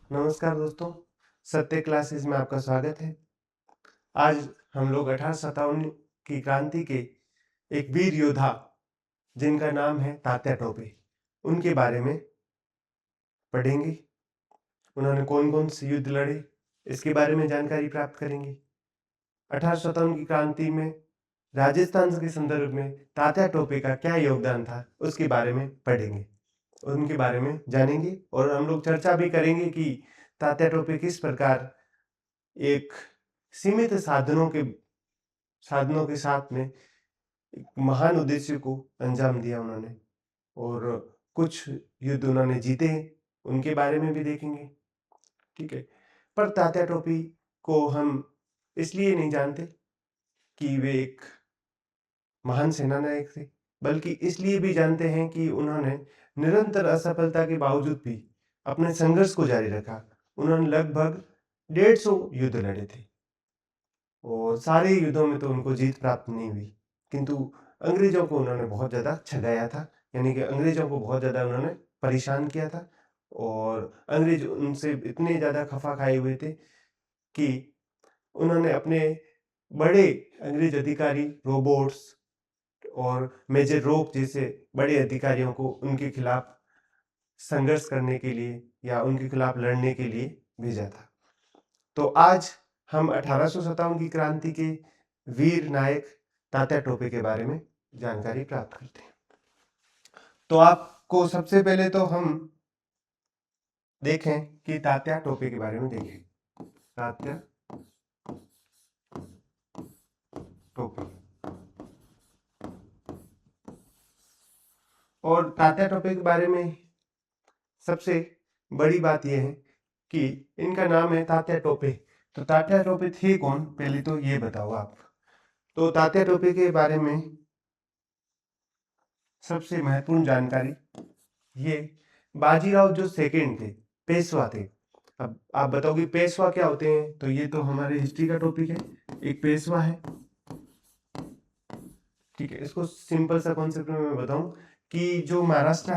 नमस्कार दोस्तों, सत्य क्लासेस में आपका स्वागत है। आज हम लोग 1857 की क्रांति के एक वीर योद्धा जिनका नाम है तात्या टोपे, उनके बारे में पढ़ेंगे। उन्होंने कौन कौन से युद्ध लड़े, इसके बारे में जानकारी प्राप्त करेंगे। 1857 की क्रांति में राजस्थान के संदर्भ में तात्या टोपे का क्या योगदान था, उसके बारे में पढ़ेंगे, उनके बारे में जानेंगे और हम लोग चर्चा भी करेंगे कि तात्या टोपे किस प्रकार एक सीमित साधनों के साथ में एक महान उद्देश्य को अंजाम दिया उन्होंने और कुछ युद्ध उन्होंने जीते हैं, उनके बारे में भी देखेंगे। ठीक है, पर तात्या टोपे को हम इसलिए नहीं जानते कि वे एक महान सेनानायक थे, बल्कि इसलिए भी जानते हैं कि उन्होंने निरंतर असफलता के बावजूद भी अपने संघर्ष को जारी रखा। उन्होंने लगभग 150 युद्ध लड़े थे और सारे युद्धों में तो उनको जीत प्राप्त नहीं हुई, किंतु अंग्रेजों को उन्होंने बहुत ज़्यादा छगाया था, यानी कि अंग्रेजों को बहुत ज़्यादा उन्होंने परेशान किया था और अंग्रेज उनसे इतने ज़्यादा खफा खाए हुए थे कि उन्होंने अपने बड़े अंग्रेज अधिकारी रोबोट्स और मेजर रोक जैसे बड़े अधिकारियों को उनके खिलाफ संघर्ष करने के लिए या उनके खिलाफ लड़ने के लिए भेजा था। तो आज हम 1857 की क्रांति के वीर नायक तात्या टोपे के बारे में जानकारी प्राप्त करते हैं। तो आपको सबसे पहले तो हम देखें कि तात्या टोपे के बारे में देखें। तात्या टोपे और तात्या टोपे के बारे में सबसे बड़ी बात यह है कि इनका नाम है तात्या टोपे। तो तात्या टोपे थे कौन, पहले तो ये बताओ आप। तो तात्या टोपे के बारे में सबसे महत्वपूर्ण जानकारी ये, बाजीराव जो सेकंड थे, पेशवा थे। अब आप बताओगे पेशवा क्या होते हैं, तो ये तो हमारे हिस्ट्री का टॉपिक है। एक पेशवा है, ठीक है। इसको सिंपल सा कॉन्सेप्ट में मैं बताऊं कि जो महाराष्ट्र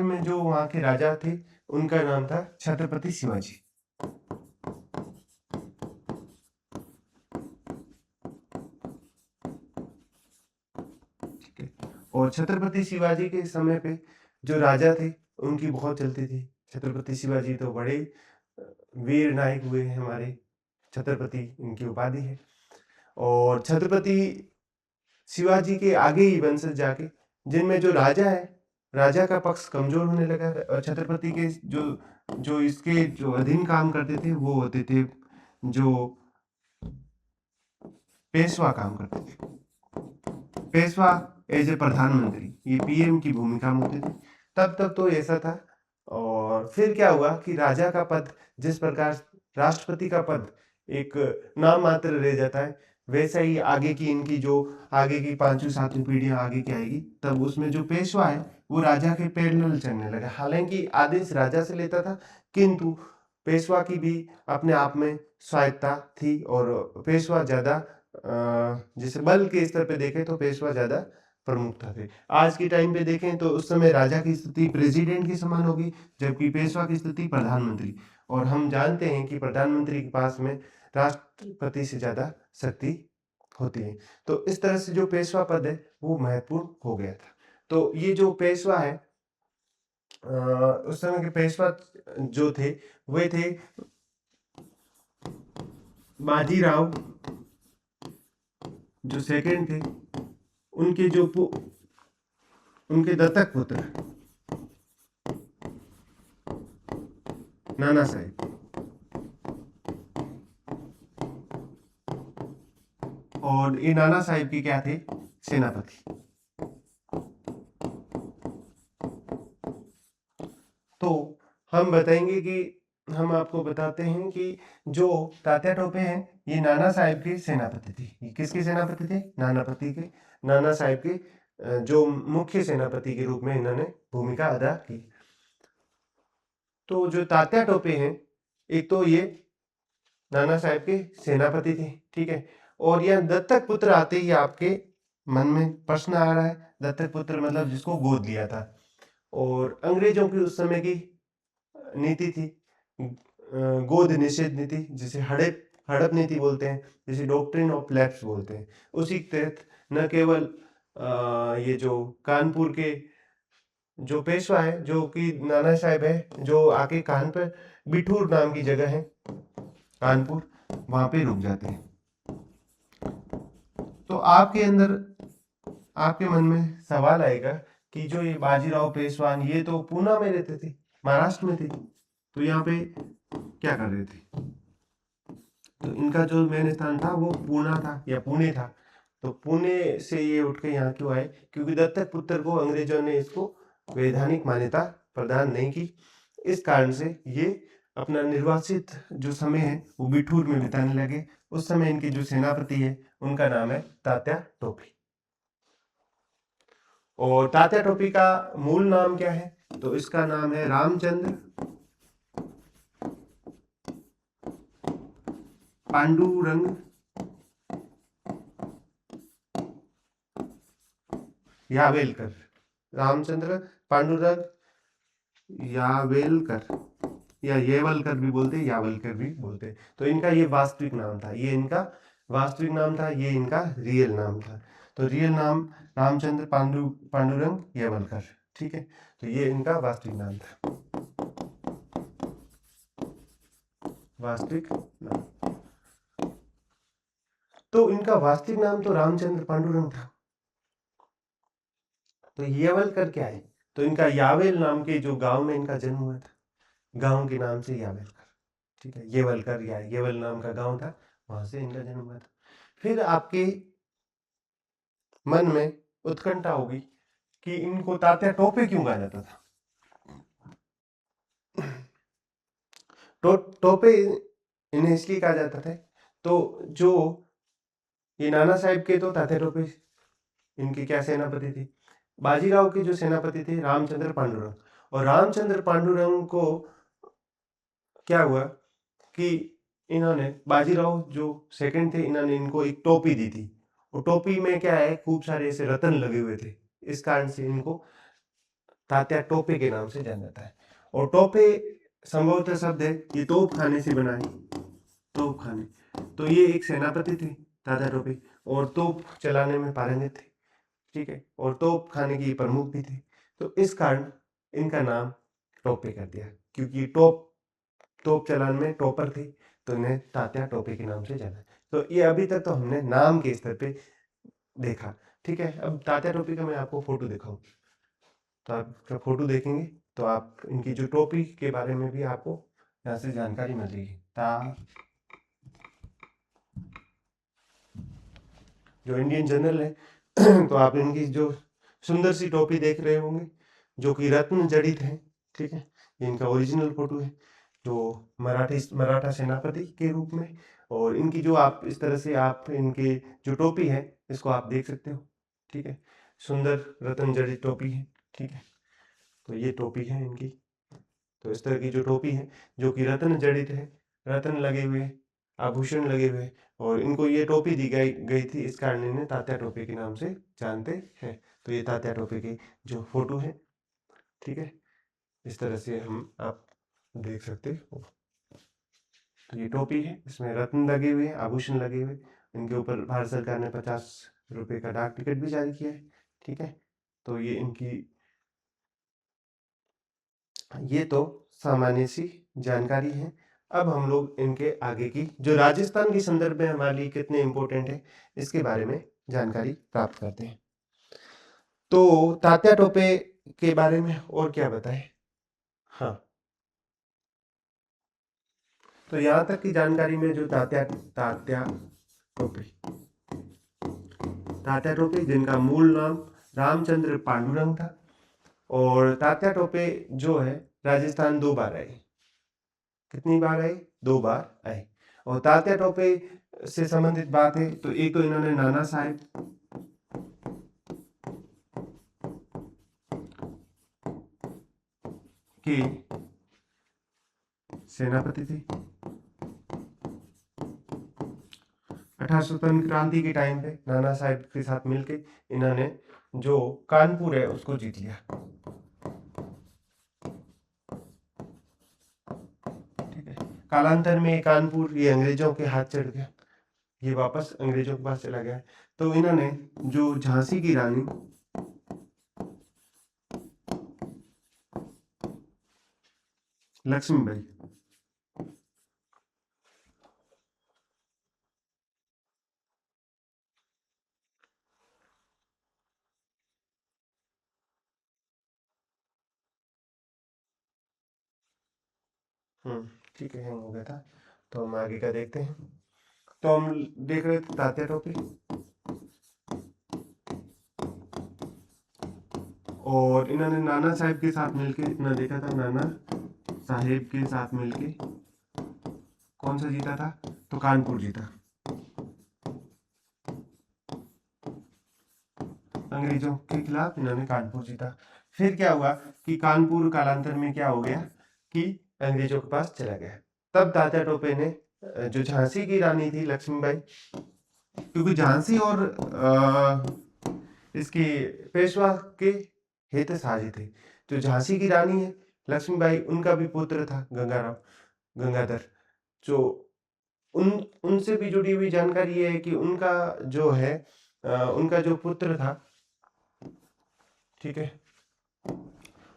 में जो वहां के राजा थे, उनका नाम था छत्रपति शिवाजी। ठीक है, और छत्रपति शिवाजी के समय पे जो राजा थे उनकी बहुत चलती थी। छत्रपति शिवाजी तो बड़े वीर नायक हुए हैं हमारे, छत्रपति इनकी उपाधि है। और छत्रपति शिवाजी के आगे ही वंशज जाके जिनमें जो राजा है, राजा का पक्ष कमजोर होने लगा और छत्रपति के जो इसके जो अधीन काम करते थे वो होते थे जो पेशवा काम करते थे। पेशवा एज ए प्रधानमंत्री, ये पीएम की भूमिका में होते थे। तब तो ऐसा था। और फिर क्या हुआ कि राजा का पद, जिस प्रकार राष्ट्रपति का पद एक नाम मात्र रह जाता है, वैसा ही आगे की इनकी जो आगे की 5वीं 7वीं पीढ़ियां आगे की आएगी, तब उसमें जो पेशवा है वो राजा के पैरेलल चलने लगा। हालांकि आदेश राजा से लेता था, किंतु पेशवा की भी अपने आप में स्वायत्ता थी और पेशवा ज्यादा जैसे बल के स्तर पे देखें तो पेशवा ज्यादा प्रमुखता थे। आज के टाइम पे देखें तो उस समय राजा की स्थिति प्रेसिडेंट के समान होगी, जबकि पेशवा की स्थिति प्रधानमंत्री। और हम जानते हैं कि प्रधानमंत्री के पास में राष्ट्रपति से ज्यादा शक्ति होती है। तो इस तरह से जो पेशवा पद है वो महत्वपूर्ण हो गया था। तो ये जो पेशवा है, उस समय के पेशवा जो थे वे थे बाजीराव जो सेकंड थे, उनके जो उनके दत्तक पुत्र नाना साहेब, और ये नाना साहेब के क्या थे, सेनापति। तो हम बताएंगे कि हम आपको बताते हैं कि जो तात्या टोपे हैं ये नाना साहेब के सेनापति थे। ये किसके सेनापति थे, नाना साहेब के जो मुख्य सेनापति के रूप में इन्होंने भूमिका अदा की। तो जो तात्या टोपे हैं, एक तो ये नाना साहेब के सेनापति थे, ठीक है। और यह दत्तक पुत्र आते ही आपके मन में प्रश्न आ रहा है, दत्तक पुत्र मतलब जिसको गोद लिया था। और अंग्रेजों की उस समय की नीति थी गोद निषेध नीति, जिसे हड़प नीति बोलते हैं, जिसे डॉक्ट्रिन ऑफ लैप्स बोलते हैं। उसी के तहत न केवल ये जो कानपुर के जो पेशवा है, जो कि नाना साहेब है, जो आके कानपुर बिठूर नाम की जगह है कानपुर, वहां पे रुक जाते हैं। तो आपके अंदर, आपके मन में सवाल आएगा कि जो ये बाजीराव पेशवान, ये तो पूना में रहते थे, महाराष्ट्र में थे, तो यहाँ पे क्या कर रहे थे? तो इनका जो मेन स्थान था वो पूना था या पुणे था। तो पुणे से ये उठ के यहाँ क्यों आए? क्योंकि दत्तक पुत्र को अंग्रेजों ने इसको वैधानिक मान्यता प्रदान नहीं की। इस कारण से ये अपना निर्वासित जो समय है वो बिठूर में बिताने लगे। उस समय इनके जो सेनापति है उनका नाम है तात्या टोपे। और तात्या टोपे का मूल नाम क्या है? तो इसका नाम है रामचंद्र पांडुरंग यावेलकर। रामचंद्र पांडुरंग यावेलकर, या येवलकर भी बोलते हैं, यावलकर भी बोलते हैं। तो इनका ये वास्तविक नाम था, ये इनका वास्तविक नाम था, ये इनका रियल नाम था। तो रियल नाम रामचंद्र पांडुरंग येवलकर, ठीक है। तो ये इनका वास्तविक नाम था, वास्तविक नाम। तो इनका वास्तविक नाम तो रामचंद्र पांडुरंग था। तो येवलकर क्या है? तो इनका यावेल नाम के जो गांव में इनका जन्म हुआ था, गांव के नाम से यावेलकर, ठीक है। येवलकर या येवल नाम का गांव था, वहां से इनका जन्म हुआ था। फिर आपके मन में उत्कंठा होगी कि इनको तात्या टोपे क्यों कहा जाता था? टोपे इन्हें इसलिए कहा जाता था, तो जो ये नाना साहेब के, तो तात्या टोपे इनके क्या सेनापति थे? बाजीराव के जो सेनापति थे रामचंद्र पांडुरंग। और रामचंद्र पांडुरंग को क्या हुआ कि इन्होंने, बाजीराव जो सेकंड थे, इन्होंने इनको एक टोपी दी थी। वो टोपी में क्या है, खूब सारे ऐसे रतन लगे हुए थे। इस कारण से इनको तात्या टोपे के नाम से जाना जाता है। और टोपे संभवतः शब्द है, ये तोप खाने से बना है, तोप खाने। तो ये एक सेनापति थे तात्या टोपे, और तोप चलाने में पारंगत थे, ठीक है। और तोप खाने के प्रमुख भी थे। तो इस कारण इनका नाम टोपे कर दिया, क्योंकि तोप चलाने में टॉपर थे, तो इन्हें तात्या टोपे के नाम से जाना। तो ये अभी तक तो हमने नाम के स्तर पे देखा, ठीक है। अब तात्या टोपी का मैं आपको फोटो दिखाऊं, तो आप जब फोटो देखेंगे तो आप इनकी जो टोपी के बारे में भी आपको यहाँ से जानकारी मिलेगी। जो इंडियन जनरल है तो आप इनकी जो सुंदर सी टोपी देख रहे होंगे, जो कि रत्न जड़ित है, ठीक है। ये इनका ओरिजिनल फोटो है, जो मराठा सेनापति के रूप में। और इनकी जो आप इस तरह से आप इनके जो टोपी है इसको आप देख सकते हो, ठीक है। सुंदर रत्न जड़ित टोपी है, ठीक है। तो ये टोपी है इनकी। तो इस तरह की जो टोपी है, जो कि रत्न जड़ित है, रत्न लगे हुए, आभूषण लगे हुए, और इनको ये टोपी दी गई थी, इस कारण इन्हें तात्या टोपी के नाम से जानते हैं। तो ये तात्या टोपी की जो फोटो है, ठीक है, इस तरह से आप देख सकते हो। तो ये टोपी है, इसमें रत्न लगे हुए हैं, आभूषण लगे हुए। इनके ऊपर भारत सरकार ने 50 रुपए का डाक टिकट भी जारी किया है, ठीक है। तो ये इनकी, ये तो सामान्य सी जानकारी है। अब हम लोग इनके आगे की, जो राजस्थान के संदर्भ में हमारे लिए कितने इंपॉर्टेंट है, इसके बारे में जानकारी प्राप्त करते हैं। तो तात्या टोपे के बारे में और क्या बताएं? हाँ, तो यहाँ तक की जानकारी में जो तात्या टोपे जिनका मूल नाम रामचंद्र पांडुरंग था। और तात्या टोपे जो है राजस्थान 2 बार आए। कितनी बार आए? 2 बार आए। और तात्या टोपे से संबंधित बात है, तो एक तो इन्होंने नाना साहेब के सेनापति थे। 18 स्वतंत्र क्रांति के टाइम पे नाना साहेब के साथ मिलके इन्होंने जो कानपुर है उसको जीत लिया। कालांतर में कानपुर ये अंग्रेजों के हाथ चढ़ गया, ये वापस अंग्रेजों के पास चला गया। तो इन्होंने जो झांसी की रानी लक्ष्मीबाई, ठीक है, हैंग हो गया था। तो हम आगे का देखते हैं। तो हम देख रहे थे तात्या टोपे, और इन्होंने नाना साहेब के साथ मिलके इतना देखा था, नाना साहेब के साथ मिलके कौन सा जीता था, तो कानपुर जीता, अंग्रेजों के खिलाफ इन्होंने कानपुर जीता। फिर क्या हुआ कि कानपुर कालांतर में क्या हो गया कि अंग्रेजों के पास चला गया। तब तात्या टोपे ने जो झांसी की रानी थी लक्ष्मीबाई, क्योंकि झांसी और इसकी पेशवा के हित साझी थे। जो झांसी की रानी है लक्ष्मीबाई, उनका भी पुत्र था गंगाधर, जो उनसे भी जुड़ी हुई जानकारी ये है कि उनका जो है उनका जो पुत्र था, ठीक है,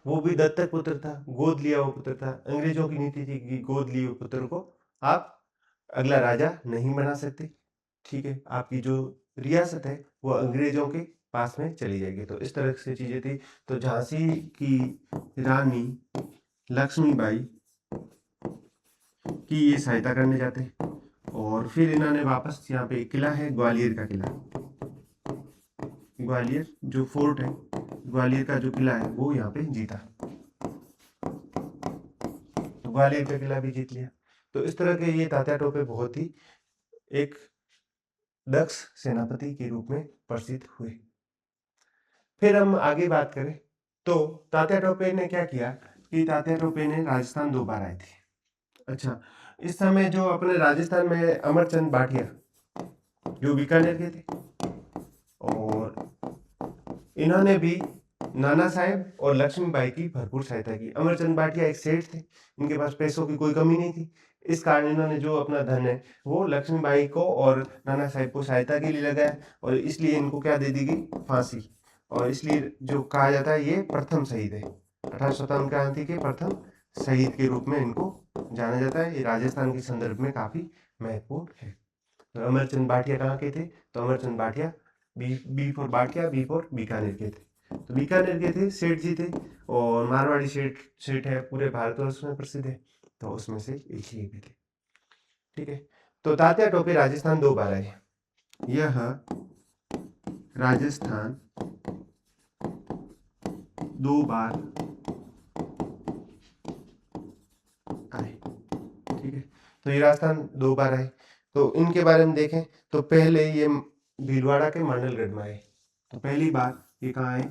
वो भी दत्तक पुत्र था, गोद लिया हुआ पुत्र था। अंग्रेजों की नीति थी कि गोद लिए हुए पुत्र को आप अगला राजा नहीं बना सकते, ठीक है, आपकी जो रियासत है वो अंग्रेजों के पास में चली जाएगी। तो इस तरह से चीजें थी। तो झांसी की रानी लक्ष्मीबाई की ये सहायता करने जाते, और फिर इन्होंने वापस यहाँ पे किला है ग्वालियर का किला, ग्वालियर जो फोर्ट है, ग्वालियर का जो किला है वो यहाँ पे जीता, तो ग्वालियर का किला भी जीत लिया। तो इस तरह के ये तात्या टोपे बहुत ही एक दक्ष सेनापति के रूप में प्रसिद्ध हुए। फिर हम आगे बात करें तो तात्या टोपे ने क्या किया कि तात्या टोपे ने राजस्थान 2 बार आए थे। अच्छा, इस समय जो अपने राजस्थान में अमरचंद भाटिया जो बीकानेर के थे, और इन्होंने भी नाना साहेब और लक्ष्मीबाई की भरपूर सहायता की। अमरचंद भाटिया एक सेठ थे, इनके पास पैसों की कोई कमी नहीं थी, इस कारण इन्होंने जो अपना धन है वो लक्ष्मीबाई को और नाना साहेब को सहायता के लिए लगाया, और इसलिए इनको क्या दे दी गई, फांसी। और इसलिए जो कहा जाता है ये प्रथम शहीद है, 1857 क्रांति के प्रथम शहीद के रूप में इनको जाना जाता है। ये राजस्थान के संदर्भ में काफी महत्वपूर्ण है। तो अमरचंद भाटिया कहाँ के थे, तो Amarchand Bhatia B for Bhatia, B for Bikaner के थे। तो बीकानेर के थे, सेठ जी थे, और मारवाड़ी सेठ है, पूरे भारतवर्ष में प्रसिद्ध है, तो उसमें से एक ही भी थे, ठीक है। तो तात्या टोपे राजस्थान 2 बार आए, यह राजस्थान 2 बार आए, ठीक है। तो ये राजस्थान 2 बार आए। तो इनके बारे में देखें तो पहले ये भीलवाड़ा के मांडलगढ़ में आए। तो पहली बार ये कहाँ आए,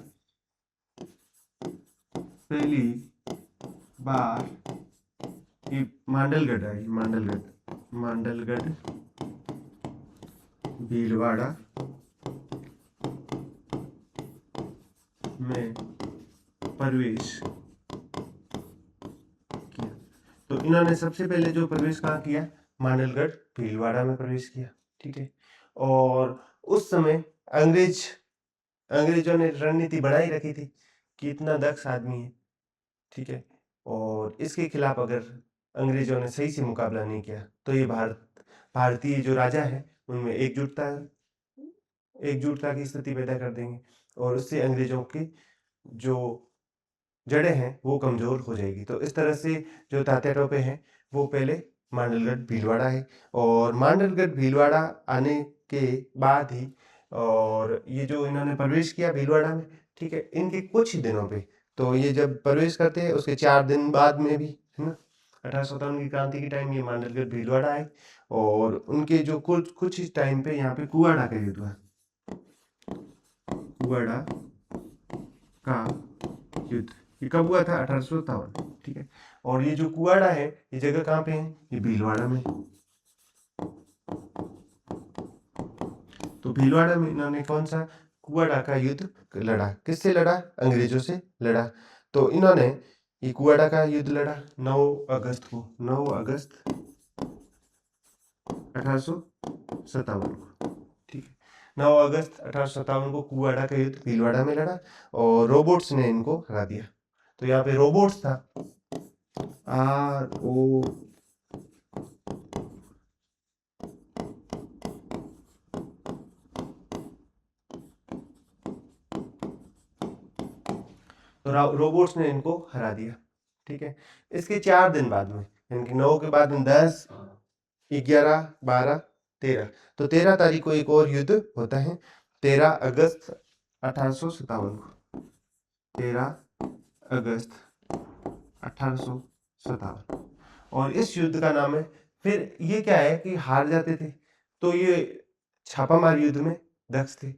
पहली बार ये मांडलगढ़ आई, मांडलगढ़ भीलवाड़ा में प्रवेश किया। तो इन्होंने सबसे पहले जो प्रवेश कहाँ किया, मांडलगढ़ भीलवाड़ा में प्रवेश किया, ठीक है। और उस समय अंग्रेजों ने रणनीति बनाई रखी थी कि इतना दक्ष आदमी है, ठीक है, और इसके खिलाफ अगर अंग्रेजों ने सही से मुकाबला नहीं किया तो ये भारतीय जो राजा है उनमें एकजुटता की स्थिति पैदा कर देंगे, और उससे अंग्रेजों की जो जड़ें हैं वो कमजोर हो जाएगी। तो इस तरह से जो तात्या टोपे हैं वो पहले मांडलगढ़ भीलवाड़ा है, और मांडलगढ़ भीलवाड़ा आने के बाद ही, और ये जो इन्होंने प्रवेश किया भीलवाड़ा में, ठीक है, इनके कुछ ही दिनों पे, तो ये जब प्रवेश करते हैं उसके 4 दिन बाद में भी, है ना, 1857 की क्रांति के टाइम ये मांडलगढ़ भीलवाड़ा आए, और उनके जो कुछ ही टाइम पे यहाँ पे कुआड़ा का युद्ध हुआ, कुआड़ा का युद्ध, ये कब हुआ था, 1857, ठीक है। और ये जो कुआड़ा है ये जगह कहाँ पे है, ये भीलवाड़ा में। तो भीलवाड़ा में इन्होंने कौन सा कुआड़ा का युद्ध लड़ा, किससे लड़ा, अंग्रेजों से लड़ा। तो इन्होंने ये कुआड़ा का युद्ध लड़ा 9 अगस्त को, 9 अगस्त 1857 को, ठीक है। 9 अगस्त 1857 को कुआडा का युद्ध भीलवाड़ा में लड़ा और रोबोट्स ने इनको हरा दिया। तो यहाँ पे रोबोट्स था, RO, तो रोबोट्स ने इनको हरा दिया, ठीक है। इसके 4 दिन बाद में, यानी कि 9 के बाद 10, 11, 12, 13, तो 13 तारीख को एक और युद्ध होता है, 13 अगस्त 1857 को, 13 अगस्त 1857, और इस युद्ध का नाम है, फिर ये क्या है कि हार जाते थे तो ये छापामार युद्ध में दक्ष थे,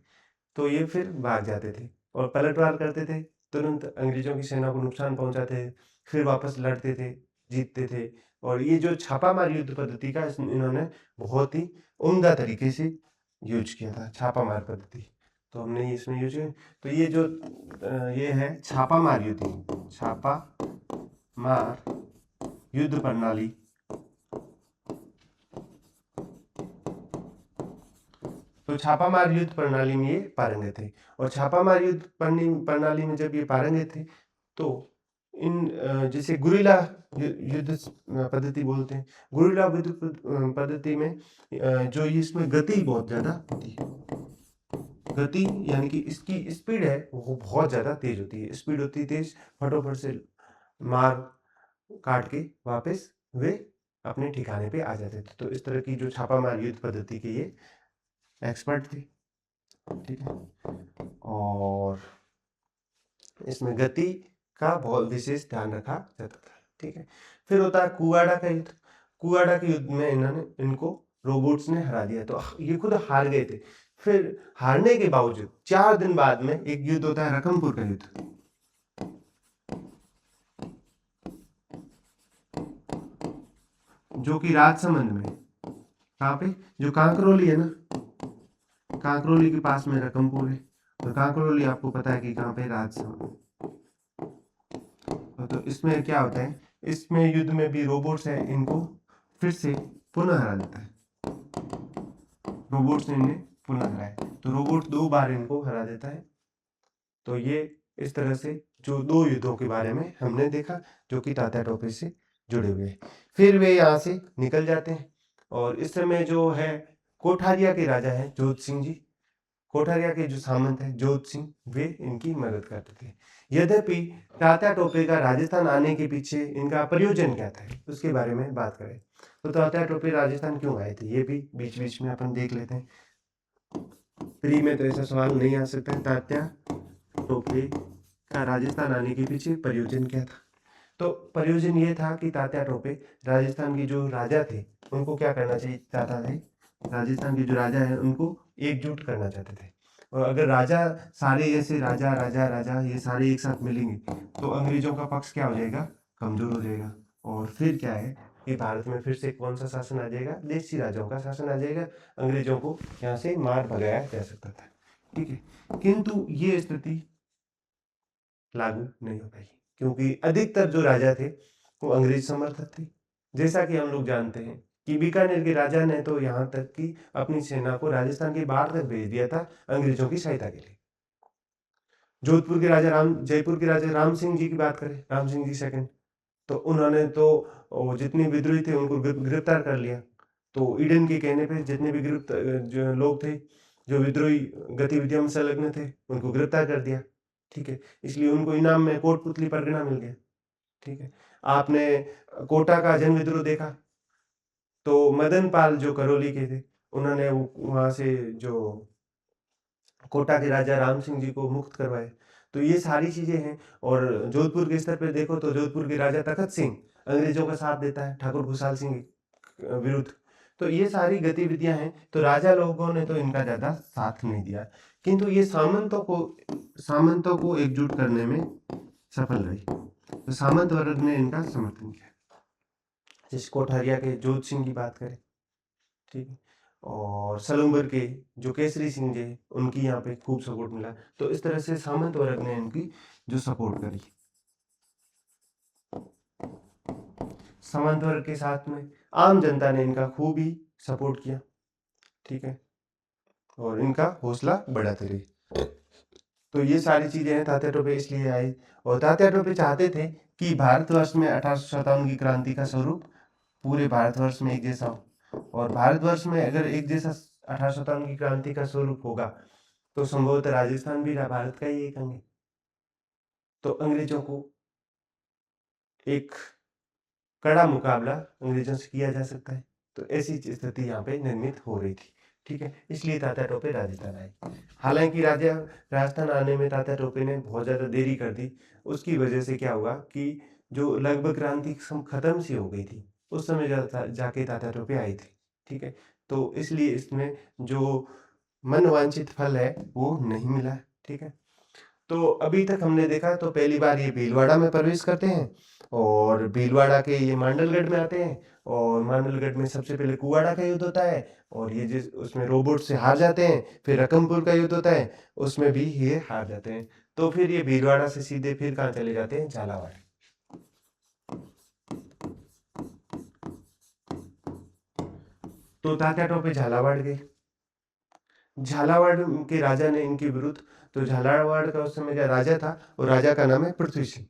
तो ये फिर भाग जाते थे और पलटवार करते थे, तुरंत अंग्रेजों की सेना को नुकसान पहुंचाते थे, फिर वापस लड़ते थे, जीतते थे। और ये जो छापामार युद्ध पद्धति का इन्होंने बहुत ही उम्दा तरीके से यूज किया था, छापामार पद्धति। तो हमने इसमें यूज किया, तो ये जो ये है छापामार युद्ध, छापामार युद्ध प्रणाली। तो छापामार युद्ध प्रणाली में ये पारंगत थे, और छापामार युद्ध प्रणाली में जब ये पारंगत थे तो इन जैसे गुरिल्ला युद्ध पद्धति बोलते हैं, गुरिल्ला युद्ध पद्धति में जो इसमें गति बहुत ज्यादा होती है, गति यानी कि इसकी स्पीड है वो बहुत ज्यादा तेज होती है, स्पीड होती है तेज, फटोफट से मार काट के वापस वे अपने ठिकाने पे आ जाते थे। तो इस तरह की जो छापामार युद्ध पद्धति के ये एक्सपर्ट थे, ठीक है। और इसमें गति का बहुत विशेष ध्यान रखा जाता था, ठीक है। फिर होता है कुआडा का युद्ध। कुआडा के युद्ध में इनको रोबोट्स ने हरा दिया, तो ये खुद हार गए थे। फिर हारने के बावजूद 4 दिन बाद में एक युद्ध होता है रकमपुर का युद्ध, जो कि राजसमंद में, कहाँ पे, जो कांकरोली है ना, कांकरोली के पास में रकमपुर है, और कांकरोली आपको पता है कि कहाँ पे, राजसमंद। तो इसमें क्या होता है, इसमें युद्ध में भी रोबोट्स है, इनको फिर से पुनः हरा देता है, रोबोट्स ने इन्हें पुनः हराया, तो रोबोट 2 बार इनको हरा देता है। तो ये इस तरह से जो 2 युद्धों के बारे में हमने देखा जो कि तात्या टोपे से जुड़े हुए हैं। फिर वे यहाँ से निकल जाते हैं, और इस समय जो है कोठारिया के राजा हैं जोध सिंह जी, कोठारिया के जो सामंत हैं जोध सिंह, वे इनकी मदद करते थे। यद्यपि तात्या टोपे का राजस्थान आने के पीछे इनका प्रयोजन क्या था उसके बारे में बात करें, तो तात्या टोपे राजस्थान क्यों आए थे, ये भी बीच बीच में अपन देख लेते हैं। प्री में तो ऐसा सवाल नहीं आ सकता, तात्या टोपे का राजस्थान आने के पीछे प्रयोजन क्या था। तो प्रयोजन ये था कि तात्या टोपे राजस्थान के जो राजा थे उनको क्या करना चाहिए चाहता थे, राजस्थान के जो राजा है उनको एकजुट करना चाहते थे, और अगर राजा सारे ऐसे राजा राजा राजा ये सारे एक साथ मिलेंगे तो अंग्रेजों का पक्ष क्या हो जाएगा, कमजोर हो जाएगा, और फिर क्या है कि भारत में फिर से कौन सा शासन आ जाएगा, देशी राजाओं का शासन आ जाएगा, अंग्रेजों को यहाँ से मार भगाया जा सकता था, ठीक है। किंतु ये स्थिति लागू नहीं हो पाई, क्योंकि अधिकतर जो राजा थे वो अंग्रेज समर्थक थे। जैसा कि हम लोग जानते हैं कि बीकानेर के राजा ने तो यहाँ तक कि अपनी सेना को राजस्थान के बाहर तक भेज दिया था अंग्रेजों की सहायता के लिए। जोधपुर के राजा जयपुर के राजा राम सिंह जी की बात करें, राम सिंह जी सेकंड, तो उन्होंने तो जितने विद्रोही थे उनको गिरफ्तार कर लिया। तो ईडन के कहने पे जितने भी जो लोग थे जो विद्रोही गतिविधियों में संलग्न थे उनको गिरफ्तार कर दिया, ठीक है। इसलिए उनको इनाम में कोटपुतली परगना मिल गया, ठीक है। आपने कोटा का जन विद्रोह देखा, तो मदन पाल जो करौली के थे उन्होंने वहां से जो कोटा के राजा राम सिंह जी को मुक्त करवाए। तो ये सारी चीजें हैं। और जोधपुर के स्तर पर देखो तो जोधपुर के राजा तखत सिंह अंग्रेजों का साथ देता है ठाकुर खुशहाल सिंह के विरुद्ध। तो ये सारी गतिविधियां हैं, तो राजा लोगों ने तो इनका ज्यादा साथ नहीं दिया, किंतु ये सामंतों को एकजुट करने में सफल रही, तो सामंत वर्ग ने इनका समर्थन किया। जिस कोठारिया के जोध सिंह की बात करें, ठीक है, और सलूम्बर के जो केसरी सिंह जी उनकी यहाँ पे खूब सपोर्ट मिला। तो इस तरह से सामंत वर्ग ने इनकी जो सपोर्ट करी, सामंत वर्ग के साथ में आम जनता ने इनका खूब ही सपोर्ट किया, ठीक है, और इनका हौसला बढ़ाते रहे। तो ये सारी चीजें हैं, तात्या टोपे इसलिए आए। और तात्या टोपे चाहते थे कि भारतवर्ष में 1857 की क्रांति का स्वरूप पूरे भारतवर्ष में एक जैसा हो, और भारतवर्ष में अगर एक जैसा 1857 की क्रांति का स्वरूप होगा तो संभवतः राजस्थान भी भारत का ही एक अंग है। तो अंग्रेजों को एक कड़ा मुकाबला अंग्रेजों से किया जा सकता है। तो ऐसी स्थिति यहाँ पे निर्मित हो रही थी, ठीक है, इसलिए तात्या टोपे राजस्थान आए। हालांकि राजस्थान आने में तात्या टोपे ने बहुत ज़्यादा देरी कर दी। उसकी वजह से क्या हुआ कि जो लगभग क्रांति खत्म सी हो गई थी, उस समय जाके तात्या टोपे आए थे, ठीक है। तो इसलिए इसमें जो मनवांछित फल है वो नहीं मिला, ठीक है। तो अभी तक हमने देखा, तो पहली बार ये भीलवाड़ा में प्रवेश करते हैं, और भीलवाड़ा के ये मांडलगढ़ में आते हैं, और मांडलगढ़ में सबसे पहले कुवाड़ा का युद्ध होता है, और ये जिस उसमें रोबोट से हार जाते हैं। फिर रकमपुर का युद्ध होता है, उसमें भी ये हार जाते हैं। तो फिर ये भीलवाड़ा से सीधे फिर कहाँ चले जाते हैं, झालावाड़। तो तात्या टोपे झालावाड़ गए। झालावाड़ के राजा ने इनके विरुद्ध, तो झालावाड़ का उस समय जो राजा था, वो राजा का नाम है पृथ्वी सिंह।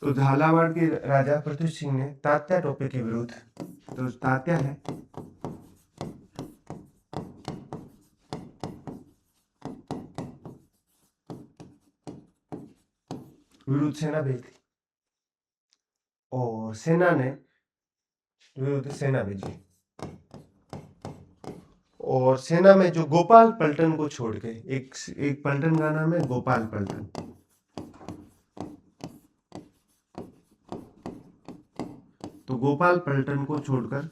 तो झालावाड़ के राजा पृथ्वी सिंह ने तात्या टोपे के विरुद्ध, तो तात्या है विरुद्ध सेना भेजी, और सेना ने विरुद्ध सेना भेजी, और सेना में जो गोपाल पलटन को छोड़ के, एक पलटन का नाम है गोपाल पलटन। तो गोपाल पलटन को छोड़कर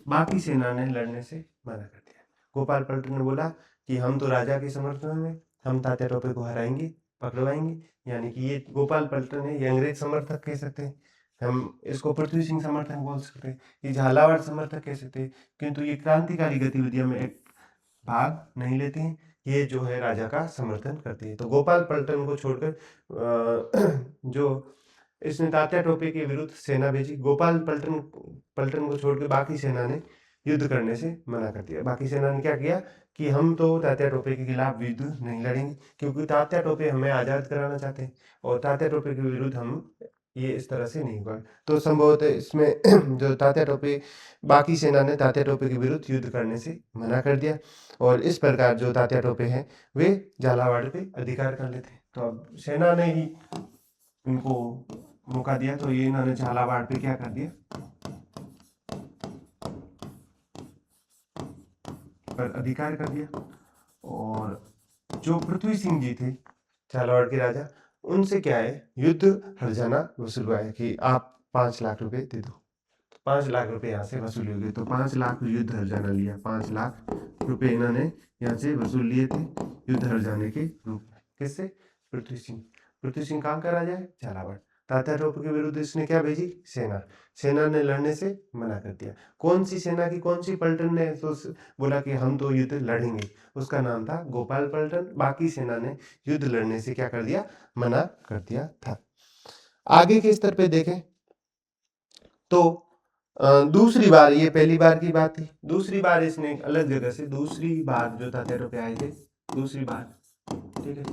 बाकी सेना ने लड़ने से मना कर दिया। गोपाल पलटन ने बोला कि हम तो राजा के समर्थन में, हम तात्या टोपे को हराएंगे, पकड़वाएंगे। यानी कि ये गोपाल पलटन है, ये अंग्रेज समर्थक कह सकते हैं, हम इसको पृथ्वी सिंह समर्थक बोल सकते हैं, ये झालावाड़ समर्थक कह सकते हैं, किंतु ये क्रांतिकारी गतिविधियों में एक भाग नहीं लेते हैं, ये जो है राजा का समर्थन करते हैं। तो गोपाल पलटन को छोड़कर जो इसने तात्या टोपे के विरुद्ध सेना भेजी। गोपाल पलटन को छोड़कर बाकी सेना ने युद्ध करने से मना कर दिया। बाकी सेना ने क्या किया कि हम तो तात्या टोपे के खिलाफ युद्ध नहीं लड़ेंगे, क्योंकि तात्या टोपे हमें आज़ाद कराना चाहते हैं, और तात्या टोपे के विरुद्ध हम ये इस तरह से नहीं होगा। तो संभवतः इसमें जो तात्या टोपे, बाकी सेना ने तात्या टोपे के विरुद्ध युद्ध करने से मना कर दिया, और इस प्रकार जो तात्या टोपे हैं वे झालावाड़ पे अधिकार कर लेते। तो अब सेना ने ही इनको मौका दिया, तो ये इन्होंने झालावाड़ पे क्या कर दिया, पर अधिकार कर दिया। और जो पृथ्वी सिंह जी थे झालावाड़ के राजा, उनसे क्या है, युद्ध हर्जाना वसूलवाया कि आप 5 लाख रुपए दे दो। 5 लाख रुपए यहाँ से वसूल हो गए। तो 5 लाख युद्ध हर्जाना लिया, 5 लाख रुपए इन्होंने यहाँ से वसूल लिए थे युद्ध हर्जाने के रूप में। किससे? पृथ्वी सिंह। पृथ्वी सिंह कहाँ का राजा है? झालावाड़। तात्या टोपे के विरुद्ध इसने क्या भेजी? सेना। सेना ने लड़ने से मना कर दिया। कौन सी सेना की कौन सी पलटन ने तो बोला कि हम तो युद्ध लड़ेंगे? उसका नाम था गोपाल पलटन। बाकी सेना ने युद्ध लड़ने से क्या कर दिया? मना कर दिया था। आगे के स्तर पे देखें तो दूसरी बार, ये पहली बार की बात थी, दूसरी बार इसने एक अलग जगह से, दूसरी बार जो तात्या टोपे आए थे, दूसरी बार, ठीक है।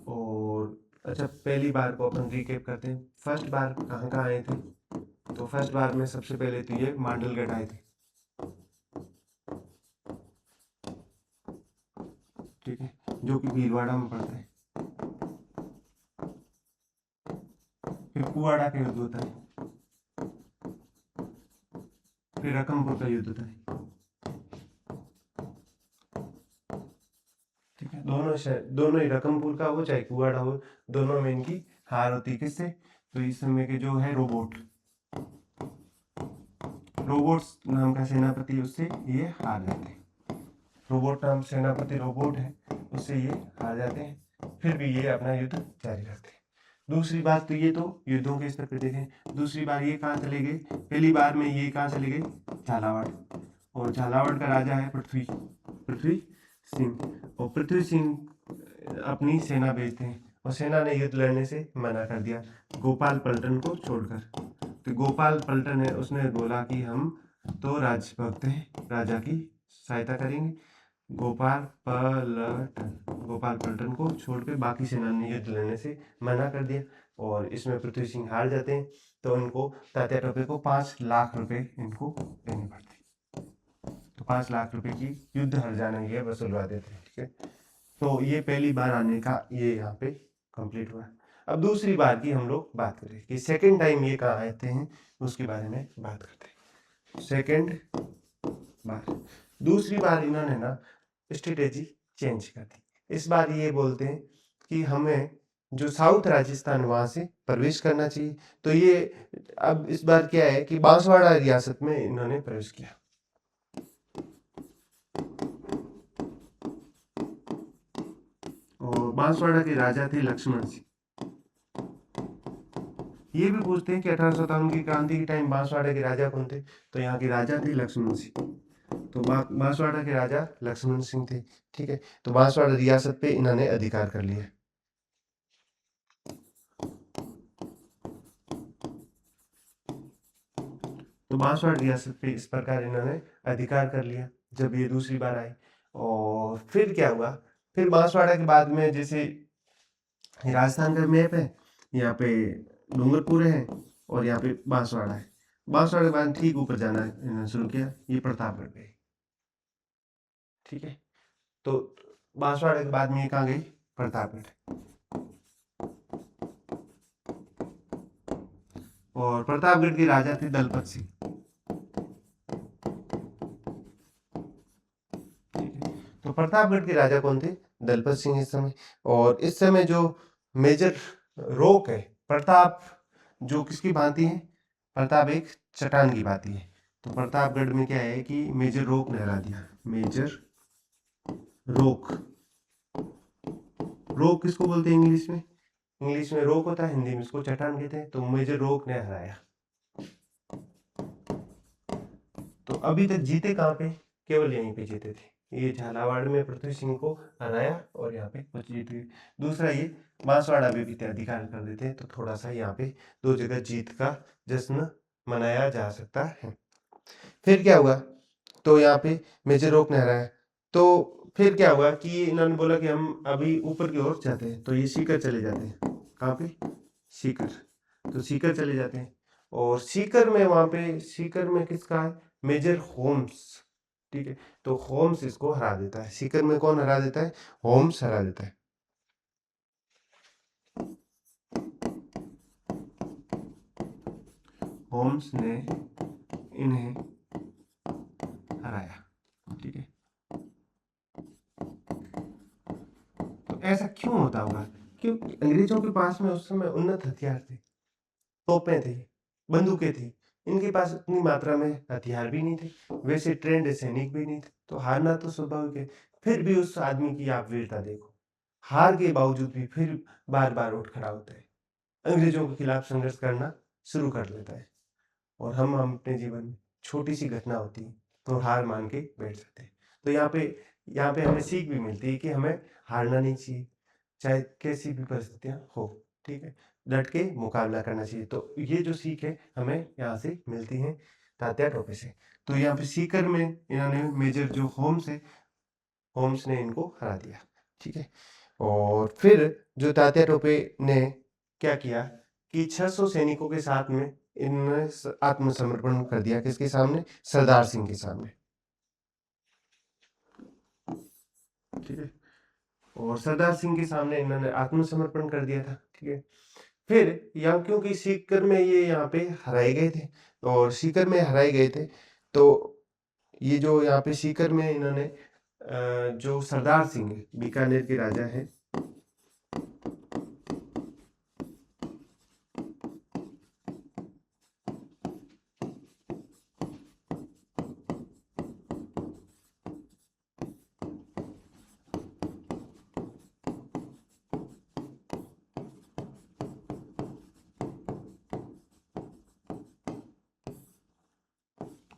और अच्छा, पहली बार को अपन रिकेप करते हैं। फर्स्ट बार कहाँ आए थे? तो फर्स्ट बार में सबसे पहले तो ये मांडलगढ़ आए थे, ठीक है, जो कि भीलवाड़ा में पड़ता है। फिर कुवाड़ा का युद्ध होता है, फिर रकमपुर का युद्ध होता है, ठीक है। दोनों ही, रकमपुर का हो चाहे कुवाड़ा हो, दोनों में इनकी हार होती है। किससे? तो इस समय के जो है रोबोट्स नाम का सेनापति, उससे ये हार जाते हैं। रोबोट नाम सेनापति रोबोट है, उससे ये हार जाते हैं। फिर भी ये अपना युद्ध जारी रखते हैं। दूसरी बात तो ये तो युद्धों के स्तर पे देखें। दूसरी बार ये कहाँ चले गए, पहली बार में ये कहाँ चले गए, झालावाड़। और झालावाड़ का राजा है पृथ्वी सिंह। और पृथ्वी सिंह अपनी सेना भेजते हैं और सेना ने युद्ध लड़ने से मना कर दिया गोपाल पलटन को छोड़कर। तो गोपाल पलटन है, उसने बोला कि हम तो राजभक्त हैं, राजा की सहायता करेंगे। गोपाल पलटन को छोड़ के बाकी सेना ने युद्ध लड़ने से मना कर दिया और इसमें पृथ्वी सिंह हार जाते हैं। तो इनको तात्या टोपे को 5 लाख रुपए इनको देने पड़ते हैं। तो 5 लाख रुपए की युद्ध हर्जाना ये वसूलवा देते हैं। ठीक है, तो ये पहली बार आने का ये यहाँ पे कंप्लीट हुआ। अब दूसरी बार की हम लोग बात करें कि सेकेंड टाइम ये कहाँ आते हैं, उसके बारे में बात करते हैं। सेकेंड बार, दूसरी बार इन्होंने ना स्ट्रेटेजी चेंज कर दी। इस बार ये बोलते हैं कि हमें जो साउथ राजस्थान वहां से प्रवेश करना चाहिए। तो ये अब इस बार क्या है कि बांसवाड़ा रियासत में इन्होंने प्रवेश किया। और बांसवाड़ा के राजा थे लक्ष्मण सिंह। ये भी पूछते हैं कि 1857 की क्रांति के टाइम बांसवाड़ा के राजा कौन थे, तो यहाँ के राजा थे लक्ष्मण सिंह। तो बांसवाड़ा के राजा लक्ष्मण सिंह थे। ठीक है, तो बांसवाड़ा रियासत पे इन्होंने अधिकार कर लिया। तो बांसवाड़ा रियासत पे इस प्रकार इन्होंने अधिकार कर लिया जब ये दूसरी बार आए। और फिर क्या हुआ, फिर बांसवाड़ा के बाद में जैसे राजस्थान का मैप है, यहाँ पे डूंगरपुर है और यहाँ पे बांसवाड़ा है। बांसवाड़ा के बाद ठीक ऊपर जाना इन्होंने शुरू किया, ये प्रतापगढ़ पे। ठीक है, तो बांसवाड़ा के बाद में ये कहाँ गई, प्रतापगढ़। और प्रतापगढ़ के राजा थे दलपत सिंह। तो प्रतापगढ़ के राजा कौन थे, दलपत सिंह इस समय। और इस समय जो मेजर रोक है, प्रताप जो किसकी भांति है, प्रताप एक चट्टान की भांति है। तो प्रतापगढ़ में क्या है कि मेजर रोक लहरा दिया। मेजर रोक, रोक किसको बोलते हैं इंग्लिश में, इंग्लिश में रोक होता है, हिंदी में इसको चट्टान कहते हैं। तो मेजर रोक ने हराया। तो अभी तक जीते कहाँ पे, केवल यहीं पे जीते थे। ये झालावाड़ में पृथ्वी सिंह को हराया और यहाँ पे कुछ जीत गए। दूसरा ये बांसवाड़ा भी अधिकार कर देते हैं, तो थोड़ा सा यहाँ पे 2 जगह जीत का जश्न मनाया जा सकता है। फिर क्या हुआ, तो यहाँ पे मेजर रोक ने हराया। तो फिर क्या हुआ कि इन्होंने बोला कि हम अभी ऊपर की ओर जाते हैं। तो ये सीकर चले जाते हैं। कहाँ पे, सीकर। तो सीकर चले जाते हैं और सीकर में वहां पे सीकर में किसका है, मेजर होम्स। ठीक है, तो होम्स इसको हरा देता है। सीकर में कौन हरा देता है, होम्स हरा देता है। होम्स ने इन्हें हराया। ठीक है, तो ऐसा क्यों होता होगा, क्योंकि अंग्रेजों के पास में उस समय उन्नत हथियार थे, तोपें थी, बंदूकें थी। इनके पास उतनी मात्रा में हथियार भी नहीं थे, वैसे ट्रेंड सैनिक भी नहीं थे। तो हारना तो स्वाभाविक है। फिर भी उस आदमी की आप वीरता देखो, हार के बावजूद भी फिर बार बार उठ खड़ा होता है, अंग्रेजों के खिलाफ संघर्ष करना शुरू कर लेता है। और हम अपने जीवन में छोटी सी घटना होती है तो हार मान के बैठ जाते हैं। तो यहाँ पे हमें सीख भी मिलती है कि हमें हारना नहीं चाहिए, चाहे कैसी भी परिस्थितियां हो। ठीक है, डट के मुकाबला करना चाहिए। तो ये जो सीख है हमें यहाँ से मिलती है तात्या टोपे से। तो यहाँ पे सीकर में इन्होंने मेजर जो होम्स है, होम्स ने इनको हरा दिया। ठीक है, और फिर जो तात्या टोपे ने क्या किया कि 600 सैनिकों के साथ में इन्होंने आत्मसमर्पण कर दिया। किसके सामने, सरदार सिंह के सामने। ठीक है, और सरदार सिंह के सामने इन्होंने आत्मसमर्पण कर दिया था। ठीक है, फिर यहाँ क्योंकि सीकर में ये यहाँ पे हराए गए थे, और सीकर में हराए गए थे, तो ये जो यहाँ पे सीकर में इन्होंने जो सरदार सिंह है, बीकानेर के राजा है,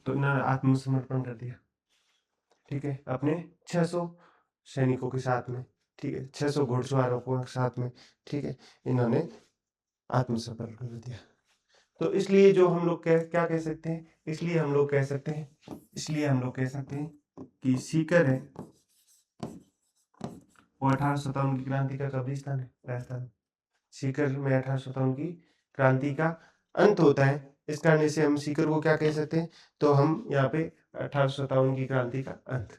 तो इन्होंने आत्मसमर्पण कर दिया, ठीक है, अपने 600 सैनिकों के साथ में, ठीक है, 600 घुड़सवारों को साथ में, ठीक है, इन्होंने आत्मसमर्पण कर दिया। तो इसलिए जो हम लोग क्या कह सकते हैं, इसलिए हम लोग कह सकते हैं कि सीकर है वो 1857 की क्रांति का कब्रिस्तान है, राजस्थान। सीकर में 1857 की क्रांति का अंत होता है, इस कारण से हम सीकर को क्या कह सकते हैं, तो हम यहाँ पे 1857 की क्रांति का अंत।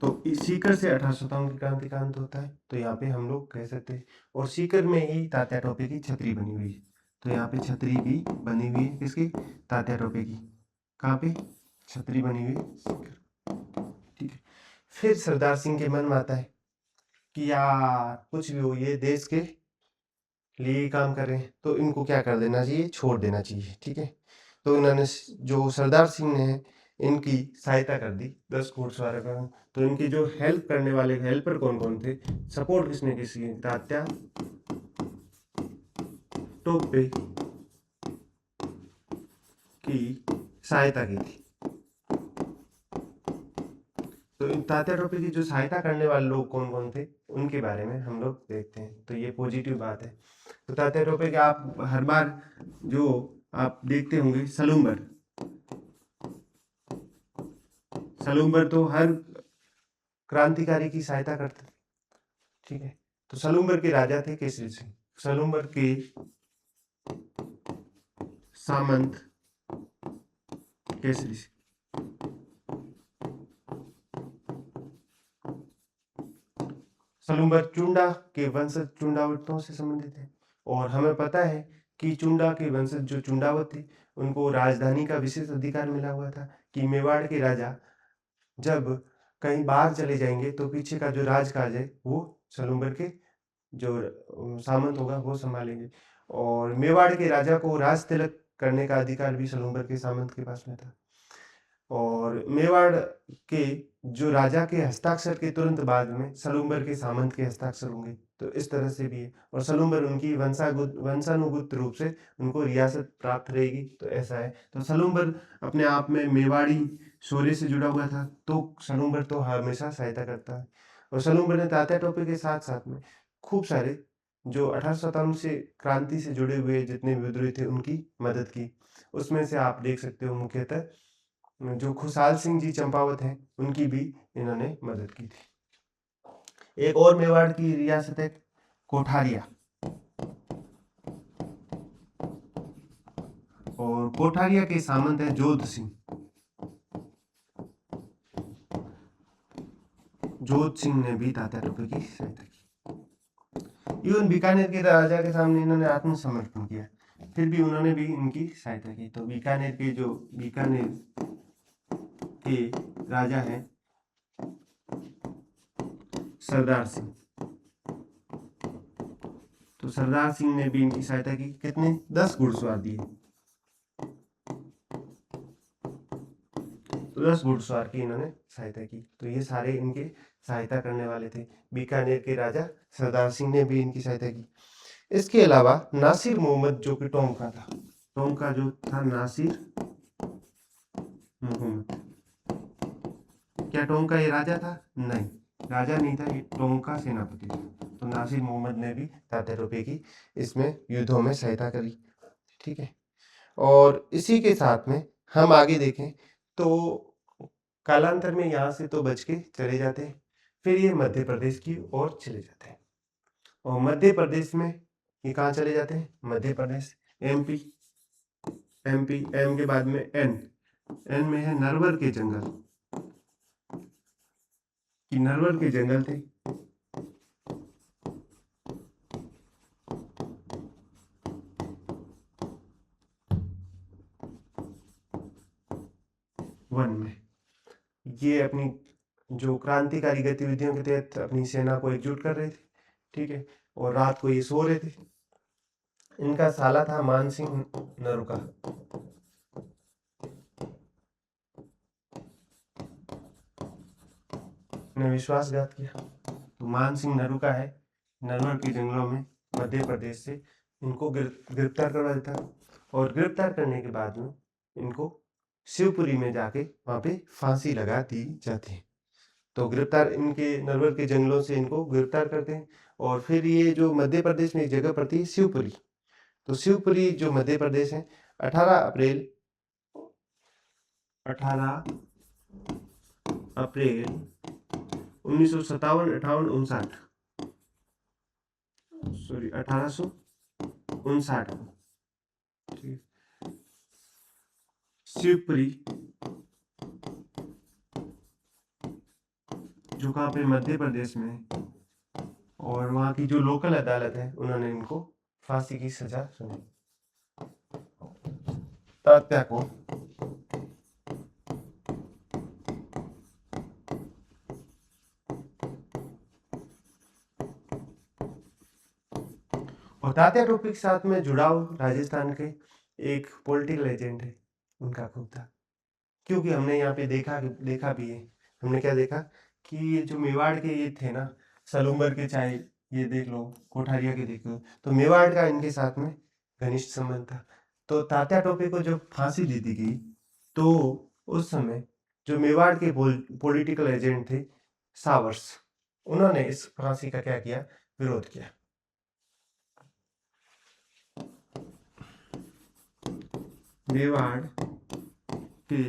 तो सीकर से 1857 की क्रांति का अंत होता है, तो यहाँ पे हम लोग कह सकते हैं। और सीकर में ही तात्या टोपे की छतरी बनी हुई है, तो यहाँ पे छतरी भी बनी हुई है किसकी, तात्या टोपे की। कहाँ पे छतरी बनी हुई है, सीकर, ठीक है। फिर सरदार सिंह के मन में आता है कि यार कुछ भी हो, ये देश के लिए काम कर रहे हैं, तो इनको क्या कर देना चाहिए, छोड़ देना चाहिए, ठीक है। तो इन्होंने जो सरदार सिंह ने इनकी सहायता कर दी 10 घुड़सवारों का। तो इनकी जो हेल्प करने वाले हेल्पर कौन कौन थे, सपोर्ट किसने किसी, तात्या टोपे की सहायता की थी। तो इन तात्या टोपे की जो सहायता करने वाले लोग कौन कौन थे, उनके बारे में हम लोग देखते हैं। तो ये पॉजिटिव बात है। तो तात्या टोपे के आप हर बार जो आप देखते होंगे सलूम्बर तो हर क्रांतिकारी की सहायता करते थे, ठीक है। तो सलूम्बर के राजा थे केसरी सिंह, सलूम्बर के सामंत केसरी सिंह। सलूम्बर चुंडा के वंशज चुंडावतों से संबंधित है, और हमें पता है कि चुंडा के वंशज जो चुंडावत थे, उनको राजधानी का विशेष अधिकार मिला हुआ था कि मेवाड़ के राजा जब कहीं बाहर चले जाएंगे तो पीछे का जो राजकाज है वो सलूम्बर के जो सामंत होगा वो संभालेंगे। और मेवाड़ के राजा को राज तिलक करने का अधिकार भी सलूम्बर के सामंत के पास में था। और मेवाड़ के जो राजा के हस्ताक्षर के तुरंत बाद में सलूम्बर के सामंत के हस्ताक्षर होंगे, तो इस तरह से भी है। और सलूम्बर उनकी वंशानुगत रूप से उनको रियासत प्राप्त रहेगी, तो ऐसा है। तो सलूम्बर अपने आप में मेवाड़ी शौर्य से जुड़ा हुआ था, तो सलूम्बर तो हमेशा सहायता करता है। और सलूम्बर ने तात्या टोपे के साथ साथ में खूब सारे जो 1857 से क्रांति से जुड़े हुए जितने विद्रोही थे उनकी मदद की। उसमें से आप देख सकते हो मुख्यतः जो खुशहाल सिंह जी चंपावत हैं, उनकी भी इन्होंने मदद की थी। एक और मेवाड़ की रियासत है कोठारिया, और कोठारिया के सामंत है जोध सिंह। जोध सिंह ने भी तात्या टोपे की सहायता की। इवन बीकानेर के राजा के सामने इन्होंने आत्मसमर्पण किया, फिर भी उन्होंने भी इनकी सहायता की। तो बीकानेर के राजा हैं सरदार सिंह, तो सरदार सिंह ने भी इनकी सहायता की। कितने, 10 घुड़सवार दिए, तो 10 घुड़सवार की इन्होंने सहायता की। तो ये सारे इनके सहायता करने वाले थे। बीकानेर के राजा सरदार सिंह ने भी इनकी सहायता की। इसके अलावा नासिर मोहम्मद जो कि टोंका था, टोंका जो था नासिर मोहम्मद, क्या टोंका ये राजा था? नहीं, राजा नहीं था, ये टोंका सेनापति था। तो नासिर मोहम्मद ने भी तात्या टोपे की इसमें युद्धों में सहायता करी, ठीक है। और इसी के साथ में हम आगे देखें तो कालांतर में यहाँ से तो बच के चले जाते हैं, फिर ये मध्य प्रदेश की ओर चले जाते हैं। और मध्य प्रदेश में ये कहाँ चले जाते हैं, मध्य प्रदेश, एमपी, एम के बाद में एन में है नरवर के जंगल, कि नरवर के जंगल थे। वन में ये अपनी जो क्रांतिकारी गतिविधियों के तहत अपनी सेना को एकजुट कर रहे थे, ठीक है। और रात को ये सो रहे थे। इनका साला था मानसिंह नरुका, ने विश्वासघात किया। तो मानसिंह नरुका है नलवर के जंगलों में मध्य प्रदेश से इनको गिरफ्तार करवा देता है, और गिरफ्तार करने के बाद में इनको शिवपुरी में जाके वहाँ पे फांसी लगा दी जाती है। तो गिरफ्तार इनके नलवर के जंगलों से इनको गिरफ्तार करते हैं, और फिर ये जो मध्य प्रदेश में एक जगह पड़ती है शिवपुरी, तो शिवपुरी जो मध्य प्रदेश है 18 अप्रैल 1957-58-59, सॉरी 1859 को, ठीक, शिवपुरी जो कहाँ पे मध्य प्रदेश में है, और वहाँ की जो लोकल अदालत है उन्होंने इनको फांसी की सजा सुनाई। तात्या को और तात्या टोपे के साथ में जुड़ाव राजस्थान के एक पॉलिटिकल एजेंट है उनका खूब था, क्योंकि हमने यहाँ पे देखा भी है। हमने क्या देखा कि ये जो मेवाड़ के ये थे ना, सलूम्बर के, चाहे ये देख लो, कोठारिया के देख लो, तो मेवाड़ का इनके साथ में घनिष्ठ संबंध था। तो तात्या टोपे को जब फांसी दे दी गई, तो उस समय जो मेवाड़ के पॉलिटिकल एजेंट थे सावर्स, उन्होंने इस फांसी का क्या किया, विरोध किया। मेवाड़ के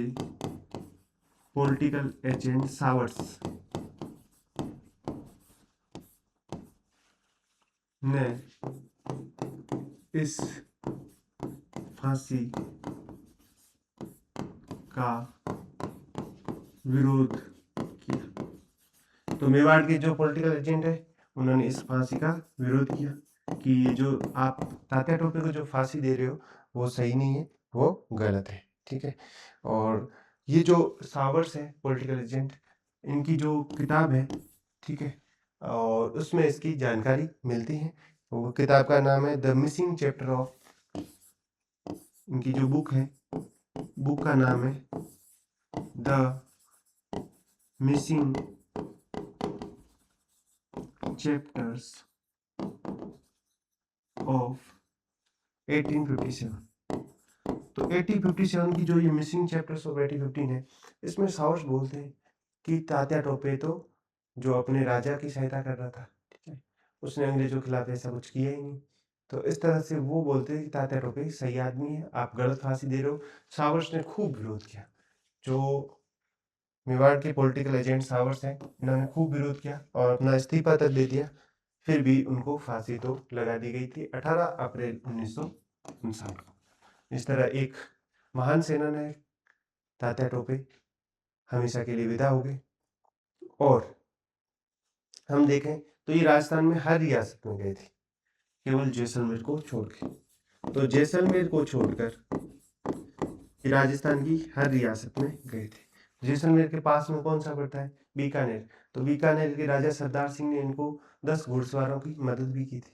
पॉलिटिकल एजेंट सावर्स ने इस फांसी का विरोध किया। तो मेवाड़ के जो पॉलिटिकल एजेंट है उन्होंने इस फांसी का विरोध किया कि ये जो आप तात्या टोपे को जो फांसी दे रहे हो वो सही नहीं है, वो गलत है, ठीक है। और ये जो सावर्स है पॉलिटिकल एजेंट, इनकी जो किताब है, ठीक है, और उसमें इसकी जानकारी मिलती है। वो किताब का नाम है द मिसिंग चैप्टर ऑफ, इनकी जो बुक है, बुक का नाम है द मिसिंग चैप्टर्स ऑफ 1857। तो 1857 की जो ये मिसिंग चैप्टर्स ऑफ 1815 है, इसमें सावर्स बोलते हैं कि तात्या टोपे तो जो अपने राजा की सहायता कर रहा था, ठीक है, उसने अंग्रेजों के खिलाफ ऐसा कुछ किया ही नहीं। तो इस तरह से वो बोलते हैं कि तात्या टोपे सही आदमी है, आप गलत फांसी दे रहे हो। सावर्स ने खूब विरोध किया। जो मेवाड़ के पॉलिटिकल एजेंट सावर्स हैं, इन्होंने खूब विरोध किया और अपना इस्तीफा तक दे दिया। फिर भी उनको फांसी तो लगा दी गई थी 18 अप्रैल 1959 को। इस तरह एक महान सेनानायक तात्या टोपे हमेशा के लिए विदा हो गए। और हम देखें तो ये राजस्थान में हर रियासत में गए थे, केवल जैसलमेर को छोड़ के। तो जैसलमेर को छोड़कर ये राजस्थान की हर रियासत में गए थे। जैसलमेर के पास में कौन सा पड़ता है, बीकानेर। तो बीकानेर के राजा सरदार सिंह ने इनको 10 घुड़सवारों की मदद भी की थी।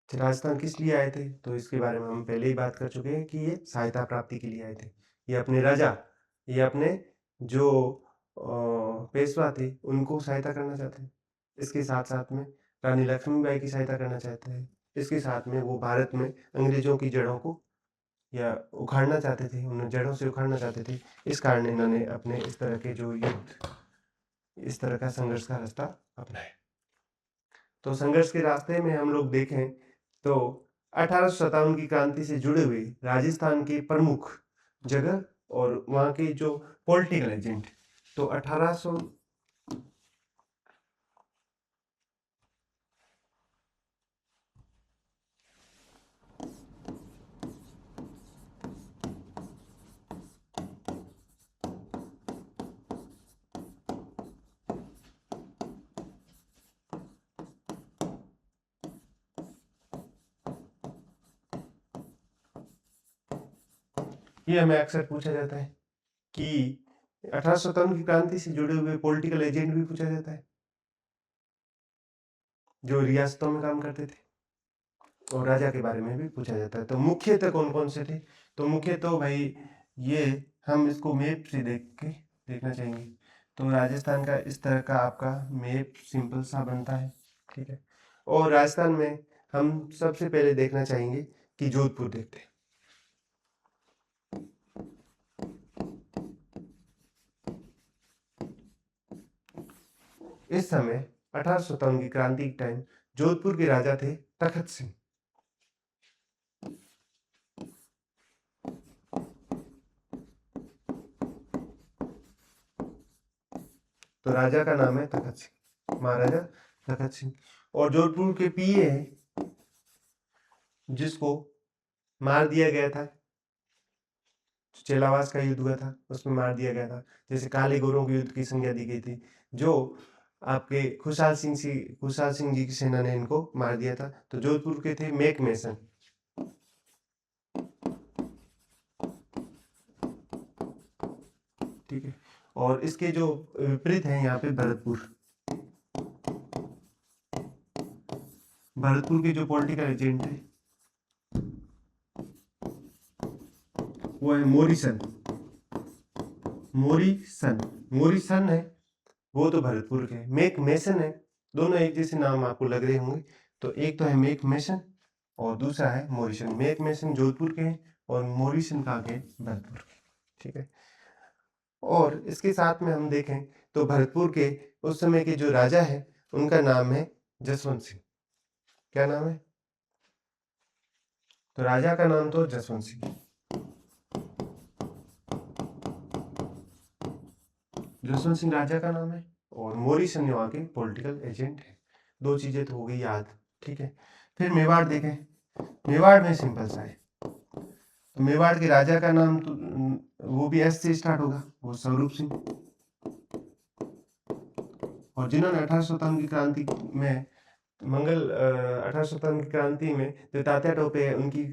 राजस्थान किस लिए आए थे, तो इसके बारे में हम पहले ही बात कर चुके हैं कि ये सहायता प्राप्ति के लिए आए थे। ये अपने राजा, ये अपने जो पेशवा थे उनको सहायता करना चाहते हैं। इसके साथ साथ में रानी लक्ष्मीबाई की सहायता करना चाहते हैं। इसके साथ में वो भारत में अंग्रेजों की जड़ों को या उखाड़ना चाहते थे, उन्हें जड़ों से उखाड़ना चाहते थे। इस कारण इन्होंने अपने इस तरह के जो युद्ध, इस तरह का संघर्ष का रास्ता अपनाया। तो संघर्ष के रास्ते में हम लोग देखें तो 1857 की क्रांति से जुड़े हुए राजस्थान के प्रमुख जगह और वहाँ के जो पॉलिटिकल एजेंट, तो 1800 ये हमें अक्सर पूछा जाता है कि 1857 की क्रांति से जुड़े हुए पॉलिटिकल एजेंट भी पूछा जाता है जो रियासतों में काम करते थे, और राजा के बारे में भी पूछा जाता है। तो मुख्यतः कौन कौन से थे, तो मुख्य तो भाई ये हम इसको मैप से देखना चाहेंगे। तो राजस्थान का इस तरह का आपका मैप सिंपल सा बनता है, ठीक है। और राजस्थान में हम सबसे पहले देखना चाहेंगे कि जोधपुर देखते हैं। इस समय 1857 की क्रांति के टाइम जोधपुर के राजा थे तखत सिंह। तो राजा का नाम है तखत सिंह, महाराजा तखत सिंह। और जोधपुर के पीए हैं जिसको मार दिया गया था, चेलावास का युद्ध हुआ था उसमें मार दिया गया था, जैसे काले गोरों के युद्ध की संज्ञा दी गई थी, जो आपके खुशहाल सिंह जी की सेना ने इनको मार दिया था। तो जोधपुर के थे मेक मेसन। ठीक है। और इसके जो विपरीत है यहाँ पे भरतपुर के जो पॉलिटिकल एजेंट है वो है मोरिसन है, वो तो भरतपुर के। मेक मेसन है, दोनों एक जैसे नाम आपको लग रहे होंगे। तो एक तो है मेक मेसन और दूसरा है मोरिसन। मेक मेसन जोधपुर के हैं और मोरिसन कहाँ के? भरतपुर के। ठीक है। और इसके साथ में हम देखें तो भरतपुर के उस समय के जो राजा है उनका नाम है जसवंत सिंह। क्या नाम है? तो राजा का नाम तो जसवंत सिंह। जसवंत सिंह राजा का नाम है और मोरिसन वहाँ के पॉलिटिकल एजेंट है। दो चीजें तो हो गई याद। ठीक है। फिर मेवाड़ देखें। मेवाड़ में सिंपल सा है। तो मेवाड़ के राजा का नाम तो वो भी एस से स्टार्ट होगा, वो स्वरूप सिंह। और जिन्होंने 1857 की क्रांति में 1857 की क्रांति में जो तात्या टोपे है उनकी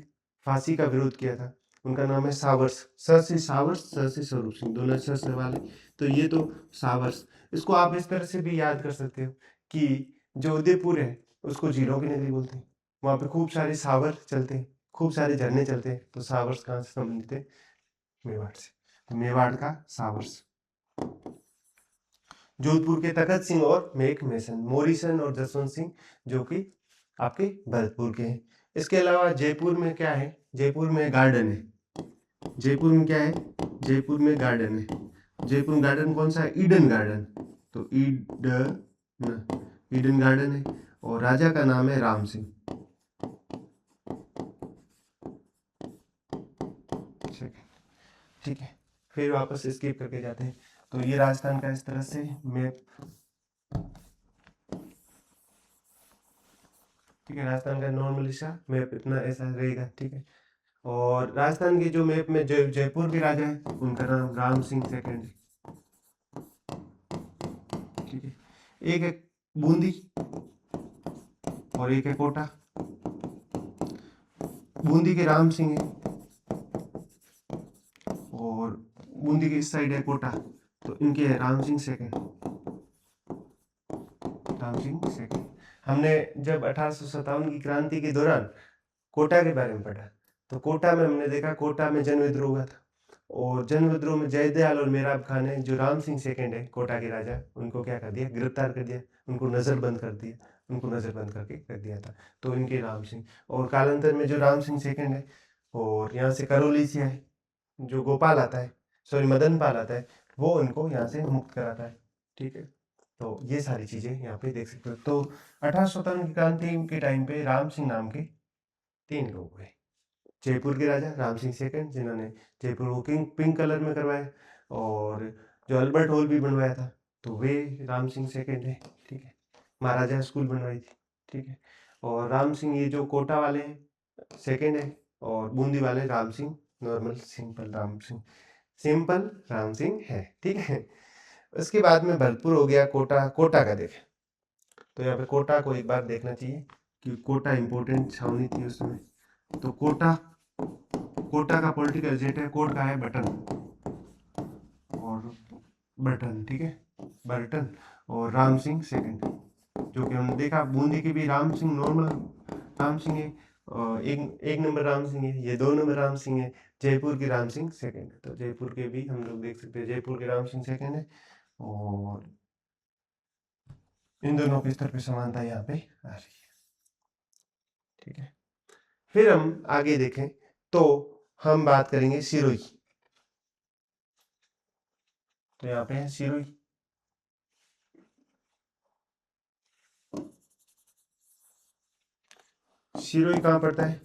फांसी का विरोध किया था, उनका नाम है सावर्स। सर से सावर्स, सर से स्वरूप सिंह, दोनों सर से वाले। तो ये तो सावर्स। इसको आप इस तरह से भी याद कर सकते हो कि जो उदयपुर है उसको झीलों की नगरी बोलते हैं, वहां पे खूब सारे सावर चलते हैं, खूब सारे झरने चलते हैं। तो सावर्स कहाँ से संबंधित है? मेवाड़ से। तो मेवाड़ का सावर्स। जोधपुर के तखत सिंह और मेक मेसन, मोरिसन और जसवंत सिंह जो कि आपके भरतपुर के हैं। इसके अलावा जयपुर में क्या है? जयपुर में गार्डन है। जयपुर में क्या है? जयपुर में गार्डन है। जयपुर में गार्डन कौन सा है? Eden garden. तो ईडन गार्डन है और राजा का नाम है राम सिंह। ठीक है। फिर वापस स्किप करके जाते हैं। तो ये राजस्थान का इस तरह से मैप। ठीक है। राजस्थान का नॉर्मल सा मैप इतना ऐसा रहेगा। ठीक है। और राजस्थान के जो मैप में जयपुर के राजा है उनका नाम राम सिंह सेकंड है। ठीक है। एक है बूंदी और एक है कोटा। बूंदी के राम सिंह है और बूंदी के इस साइड है कोटा, तो इनके है राम सिंह सेकंड। हमने जब 1857 की क्रांति के दौरान कोटा के बारे में पढ़ा, तो कोटा में हमने देखा कोटा में जन विद्रोह हुआ था और जन विद्रोह में जयदयाल और मेराब खान ने, जो राम सिंह सेकंड है कोटा के राजा, उनको क्या कर दिया? गिरफ्तार कर दिया, उनको नजरबंद कर दिया, उनको नजरबंद करके रख दिया था। तो इनके राम सिंह। और कालांतर में जो राम सिंह सेकंड है और यहाँ से करौली से है, जो गोपाल आता है, सॉरी मदन पाल आता है, वो उनको यहाँ से मुक्त कराता है। ठीक है। तो ये सारी चीजें यहाँ पे देख सकते हो। तो 1857 की क्रांति के टाइम पे राम सिंह नाम के 3 लोग हुए। जयपुर के राजा राम सिंह सेकंड, जिन्होंने जयपुर को पिंक कलर में करवाया, और जो अल्बर्ट हॉल भी बनवाया था तो वे राम सिंह सेकंड है। ठीक है। महाराजा स्कूल बनवाई थी। ठीक है। और राम सिंह ये जो कोटा वाले हैं सेकंड है, और बूंदी वाले राम सिंह नॉर्मल सिंपल राम सिंह है। ठीक है। उसके बाद में भरतपुर हो गया। कोटा का देखें तो यहाँ पे कोटा को एक बार देखना चाहिए कि कोटा इंपॉर्टेंट छावनी थी उसमें। तो कोटा का पॉलिटिकल एजेंट है, कोट का है बटन और बटन। ठीक है। बर्टन और राम सिंह सेकंड, जो कि हमने देखा बूंदी के भी राम सिंह नॉर्मल राम सिंह है, और एक नंबर राम सिंह है, ये 2 नंबर राम सिंह है। जयपुर के राम सिंह सेकंड है। तो जयपुर के भी हम लोग देख सकते हैं, जयपुर के राम सिंह सेकंड है। और इन दोनों के स्तर पे समानता यहाँ पे आ रही है। ठीक है। फिर हम आगे देखें तो हम बात करेंगे सिरोही। तो यहाँ पे है सिरोही। सिरोही कहाँ पड़ता है?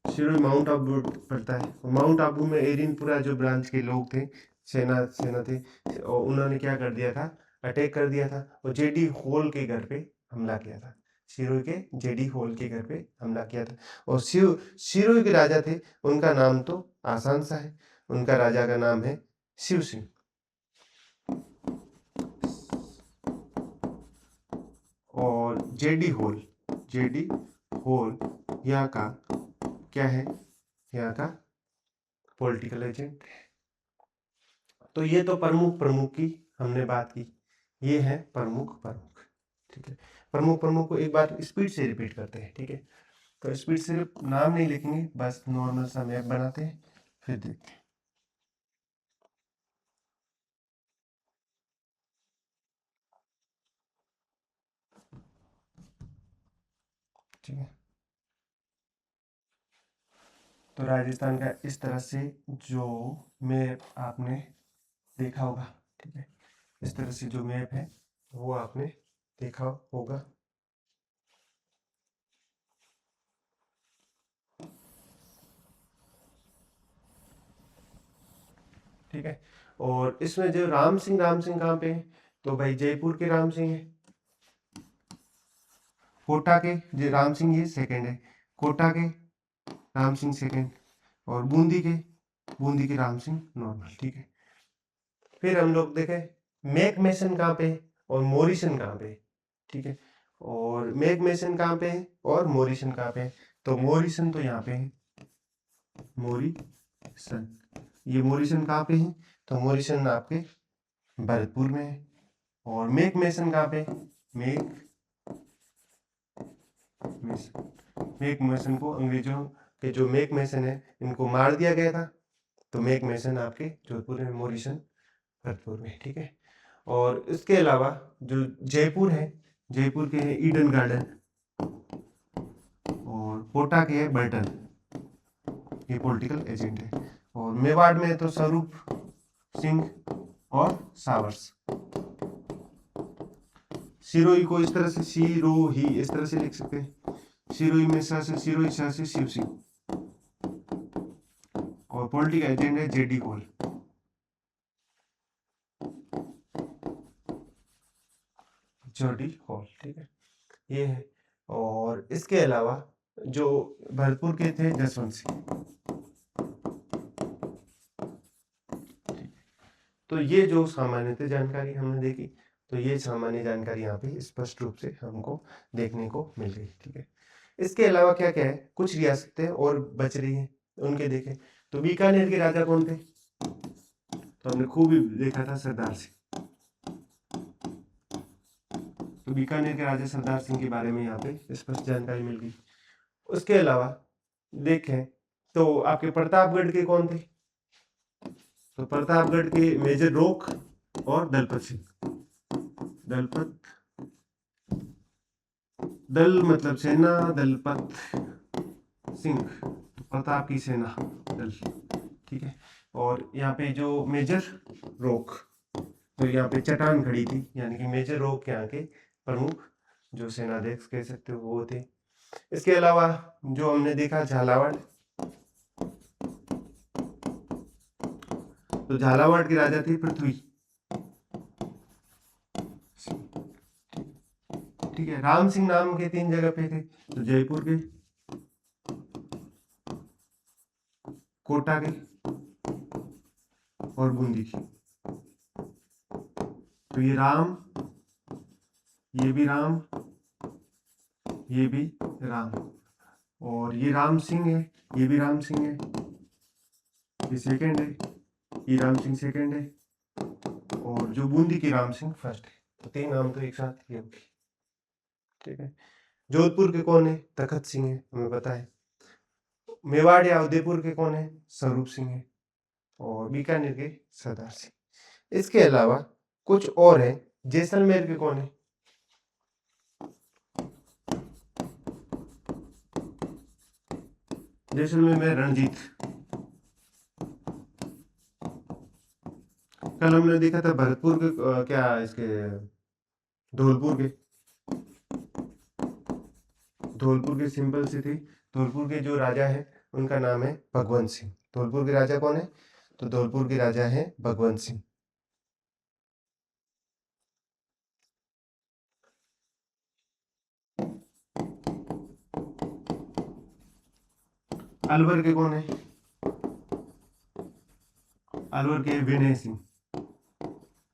सिरोही माउंट आबू पड़ता है। माउंट आबू में एरिनपुरा जो ब्रांच के लोग थे, सेना थे, और उन्होंने क्या कर दिया था, अटैक कर दिया था और जेडी होल के घर पे हमला किया था। सिरोही के जेडी होल के घर पे हमला किया था। और सिरोही के राजा थे, उनका नाम तो आसान सा है, उनका राजा का नाम है शिव सिंह। और जेडी होल यहाँ का क्या है? यहाँ का पॉलिटिकल एजेंट। तो ये तो प्रमुख की हमने बात की, ये है प्रमुख। ठीक है, प्रमुख को एक बार स्पीड से रिपीट करते हैं। ठीक है, तो स्पीड से नाम नहीं लिखेंगे, बस नॉर्मल सा मैप बनाते हैं, फिर देखते हैं। ठीक है, तो राजस्थान का इस तरह से जो मैप आपने देखा होगा। ठीक है, इस तरह से जो मैप है वो आपने देखा होगा। ठीक है, और इसमें जो राम सिंह कहाँ पे है? तो भाई जयपुर के राम सिंह है। कोटा के जो राम सिंह ये सेकंड है, कोटा के राम सिंह सेकंड, और बूंदी के राम सिंह नॉर्मल। ठीक है, फिर हम लोग देखें मैक मैसन कहाँ पे है और मोरिसन कहाँ पे है। ठीक है, और मैक मैसन कहाँ पे है और मोरिसन कहाँ पे है? तो मोरिसन तो यहाँ पे है, मोरिसन। ये मोरिसन कहाँ पे है? तो मोरिसन आपके भरतपुर में है। और मैक मैसन कहाँ पे? मैक मैसन को अंग्रेजों के जो मैक मैसन है इनको मार दिया गया था, तो मैक मैसन आपके जोधपुर में, मोरिसन भरतपुर में। ठीक है, और इसके अलावा जो जयपुर है, जयपुर के है ईडन गार्डन, और कोटा के है बर्टन, ये पॉलिटिकल एजेंट है। और मेवाड़ में तो स्वरूप सिंह और सावर्स। सिरोही को इस तरह से सिरोही इस तरह से लिख सकते हैं, सिरोही में सा से सिरोही, सा से शिव सिंह, और पॉलिटिकल एजेंट है जेडी होल। जेडी होल, ठीक है, ये है। और इसके अलावा जो भरतपुर के थे जसवंत सिंह। तो ये जो सामान्यतः जानकारी हमने देखी, तो ये सामान्य जानकारी यहाँ पे स्पष्ट रूप से हमको देखने को मिल गई। ठीक है, इसके अलावा क्या क्या है, कुछ रियासतें और बच रही हैं, उनके देखें। तो बीकानेर के राजा कौन थे? तो हमने खूब ही देखा था सरदार सिंह। तो बीकानेर के राजा सरदार सिंह के बारे में यहाँ पे स्पष्ट जानकारी मिल गई। उसके अलावा देखें तो आपके प्रतापगढ़ के कौन थे? तो प्रतापगढ़ के मेजर रोक और दलपत सिंह। दल मतलब सेना, दलपत सिंह तो प्रताप की सेना, दल। ठीक है, और यहाँ पे जो मेजर रोक, तो यहाँ पे चट्टान खड़ी थी, यानी कि मेजर रोक यहाँ के प्रमुख जो सेनाध्यक्ष कह सकते हो वो थे। इसके अलावा जो हमने देखा झालावाड़, तो झालावाड़ के राजा थे पृथ्वी। ठीक है, राम सिंह नाम के 3 जगह पे थे, तो जयपुर के, कोटा के और बूंदी की। तो ये राम, ये भी राम, ये भी राम, और ये राम सिंह है, ये भी राम सिंह है, ये सेकंड है, ये राम सिंह सेकंड है, और जो बूंदी की राम सिंह फर्स्ट है। तो 3 नाम तो एक साथ ये हो गए। ठीक है, जोधपुर के कौन है? तखत सिंह है, हमें पता है। मेवाड़ या उदयपुर के कौन है? स्वरूप सिंह है, और बीकानेर के सरदार सिंह। इसके अलावा कुछ और है, जैसलमेर के कौन है? जैसलमेर में रणजीत। कल हमने देखा था भरतपुर के क्या इसके धौलपुर के सिंपल सी थी। धौलपुर के जो राजा है उनका नाम है भगवंत सिंह। धौलपुर के राजा कौन है? तो धौलपुर के राजा है भगवंत सिंह। अलवर के कौन है? अलवर के विनय सिंह।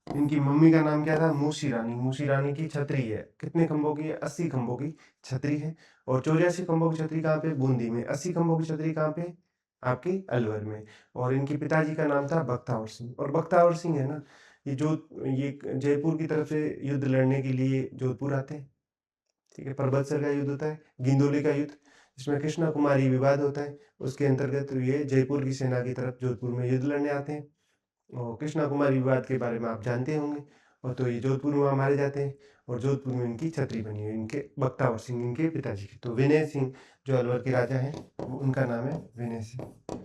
इनकी मम्मी का नाम क्या था? मूसी रानी। मूसी रानी की छतरी है। कितने खंभों की है? 80 खंभों की छतरी है। और 84 खंभों की छतरी कहाँ पे? बूंदी में। 80 खंभों की छतरी कहाँ पे? आपकी अलवर में। और इनके पिताजी का नाम था बख्तावर सिंह। और बख्तावर सिंह है ना, ये जयपुर की तरफ से युद्ध लड़ने के लिए जोधपुर आते हैं। ठीक है, परबतसर का युद्ध होता है, गिंदोली का युद्ध, जिसमें कृष्णा कुमारी विवाद होता है। उसके अंतर्गत ये जयपुर की सेना की तरफ जोधपुर में युद्ध लड़ने आते हैं। और कृष्णा कुमारी विवाद के बारे में आप जानते होंगे। और तो ये जोधपुर में वहाँ मारे जाते हैं। और जोधपुर में इनकी छतरी बनी है, इनके बख्तावर सिंह, इनके पिताजी की। तो विनय सिंह जो अलवर के राजा हैं, उनका नाम है विनय सिंह।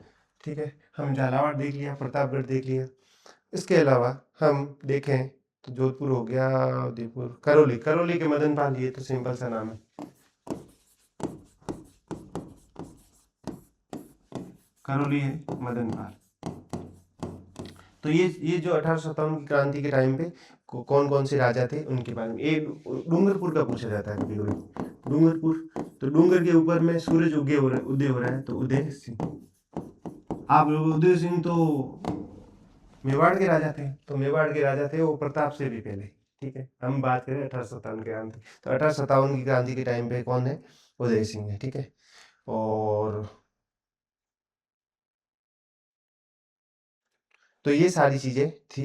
ठीक है, हम झालावाड़ देख लिया, प्रतापगढ़ देख लिया। इसके अलावा हम देखें तो जोधपुर हो गया, उदयपुर, करौली। करौली के मदन पाल, ये तो सिंपल सा नाम है। करौली है मदन पाल। तो ये जो 1857 की क्रांति के टाइम पे कौन कौन से राजा थे उनके बारे में, एक डूंगरपुर का पूछा जाता है कभी कभी। डूंगरपुर, तो डूंगर के ऊपर में सूरज उदय हो रहा है, तो उदय सिंह। आप लोग, उदय सिंह तो मेवाड़ के राजा थे। तो मेवाड़ के राजा थे वो प्रताप से भी पहले। ठीक है, हम बात करें 1857 की क्रांति, तो 1857 की क्रांति के टाइम पे कौन है? उदय सिंह है। ठीक है, और तो ये सारी चीजें थी।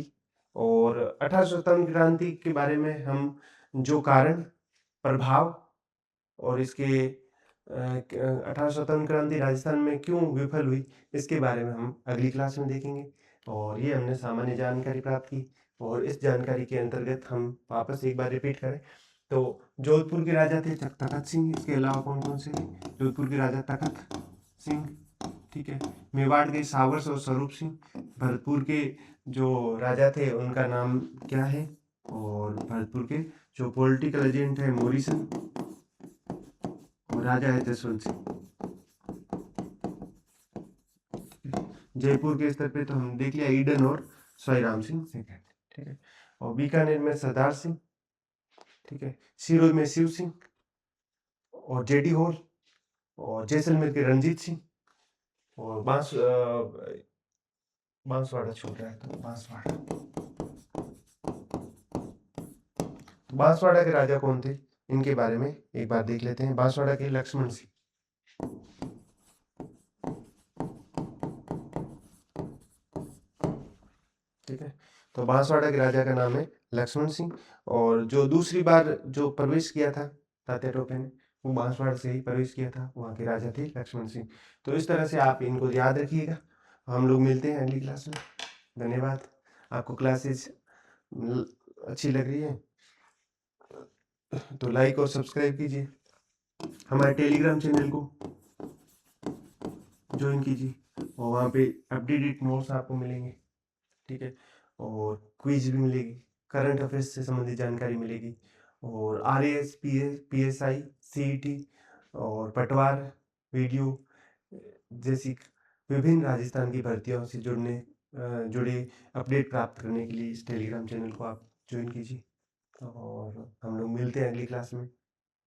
और 1857 क्रांति के बारे में हम जो कारण, प्रभाव और इसके 1857 क्रांति राजस्थान में क्यों विफल हुई, इसके बारे में हम अगली क्लास में देखेंगे। और ये हमने सामान्य जानकारी प्राप्त की। और इस जानकारी के अंतर्गत हम वापस एक बार रिपीट करें तो जोधपुर के राजा थे तखत सिंह। इसके अलावा कौन कौन से? जोधपुर के राजा तखत सिंह। ठीक है, मेवाड़ के सावर और स्वरूप सिंह। भरतपुर के जो राजा थे उनका नाम क्या है? और भरतपुर के जो पॉलिटिकल एजेंट है मोरिसन, और राजा है जसवंत सिंह। जयपुर के स्तर पे तो हम देख लिया, ईडन और स्वाईराम सिंह सेकंड। ठीक है, और बीकानेर में सरदार सिंह। ठीक है, सिरोही में शिव सिंह और जेडी हॉल। और जैसलमेर के रणजीत सिंह। और बांसवाड़ा छूट रहा है, तो बांसवाड़ा के राजा कौन थे, इनके बारे में एक बार देख लेते हैं। बांसवाड़ा के लक्ष्मण सिंह। ठीक है, तो बांसवाड़ा के राजा का नाम है लक्ष्मण सिंह। और जो दूसरी बार जो प्रवेश किया था तात्या टोपे ने, वो बांसवाड़ा से ही प्रवेश किया था, वहाँ के राजा थे लक्ष्मण सिंह। तो इस तरह से आप इनको याद रखिएगा। हम लोग मिलते हैं अगली क्लास में। धन्यवाद। आपको क्लासेस अच्छी लग रही है तो लाइक और सब्सक्राइब कीजिए। हमारे टेलीग्राम चैनल को ज्वाइन कीजिए, और वहाँ पे अपडेटेड नोट्स आपको मिलेंगे। ठीक है, और क्विज भी मिलेगी, करंट अफेयर्स से संबंधित जानकारी मिलेगी। और RAS, PSI, CET और पटवार वीडियो जैसी विभिन्न राजस्थान की भर्तियों से जुड़े अपडेट प्राप्त करने के लिए इस टेलीग्राम चैनल को आप ज्वाइन कीजिए। और हम लोग मिलते हैं अगली क्लास में।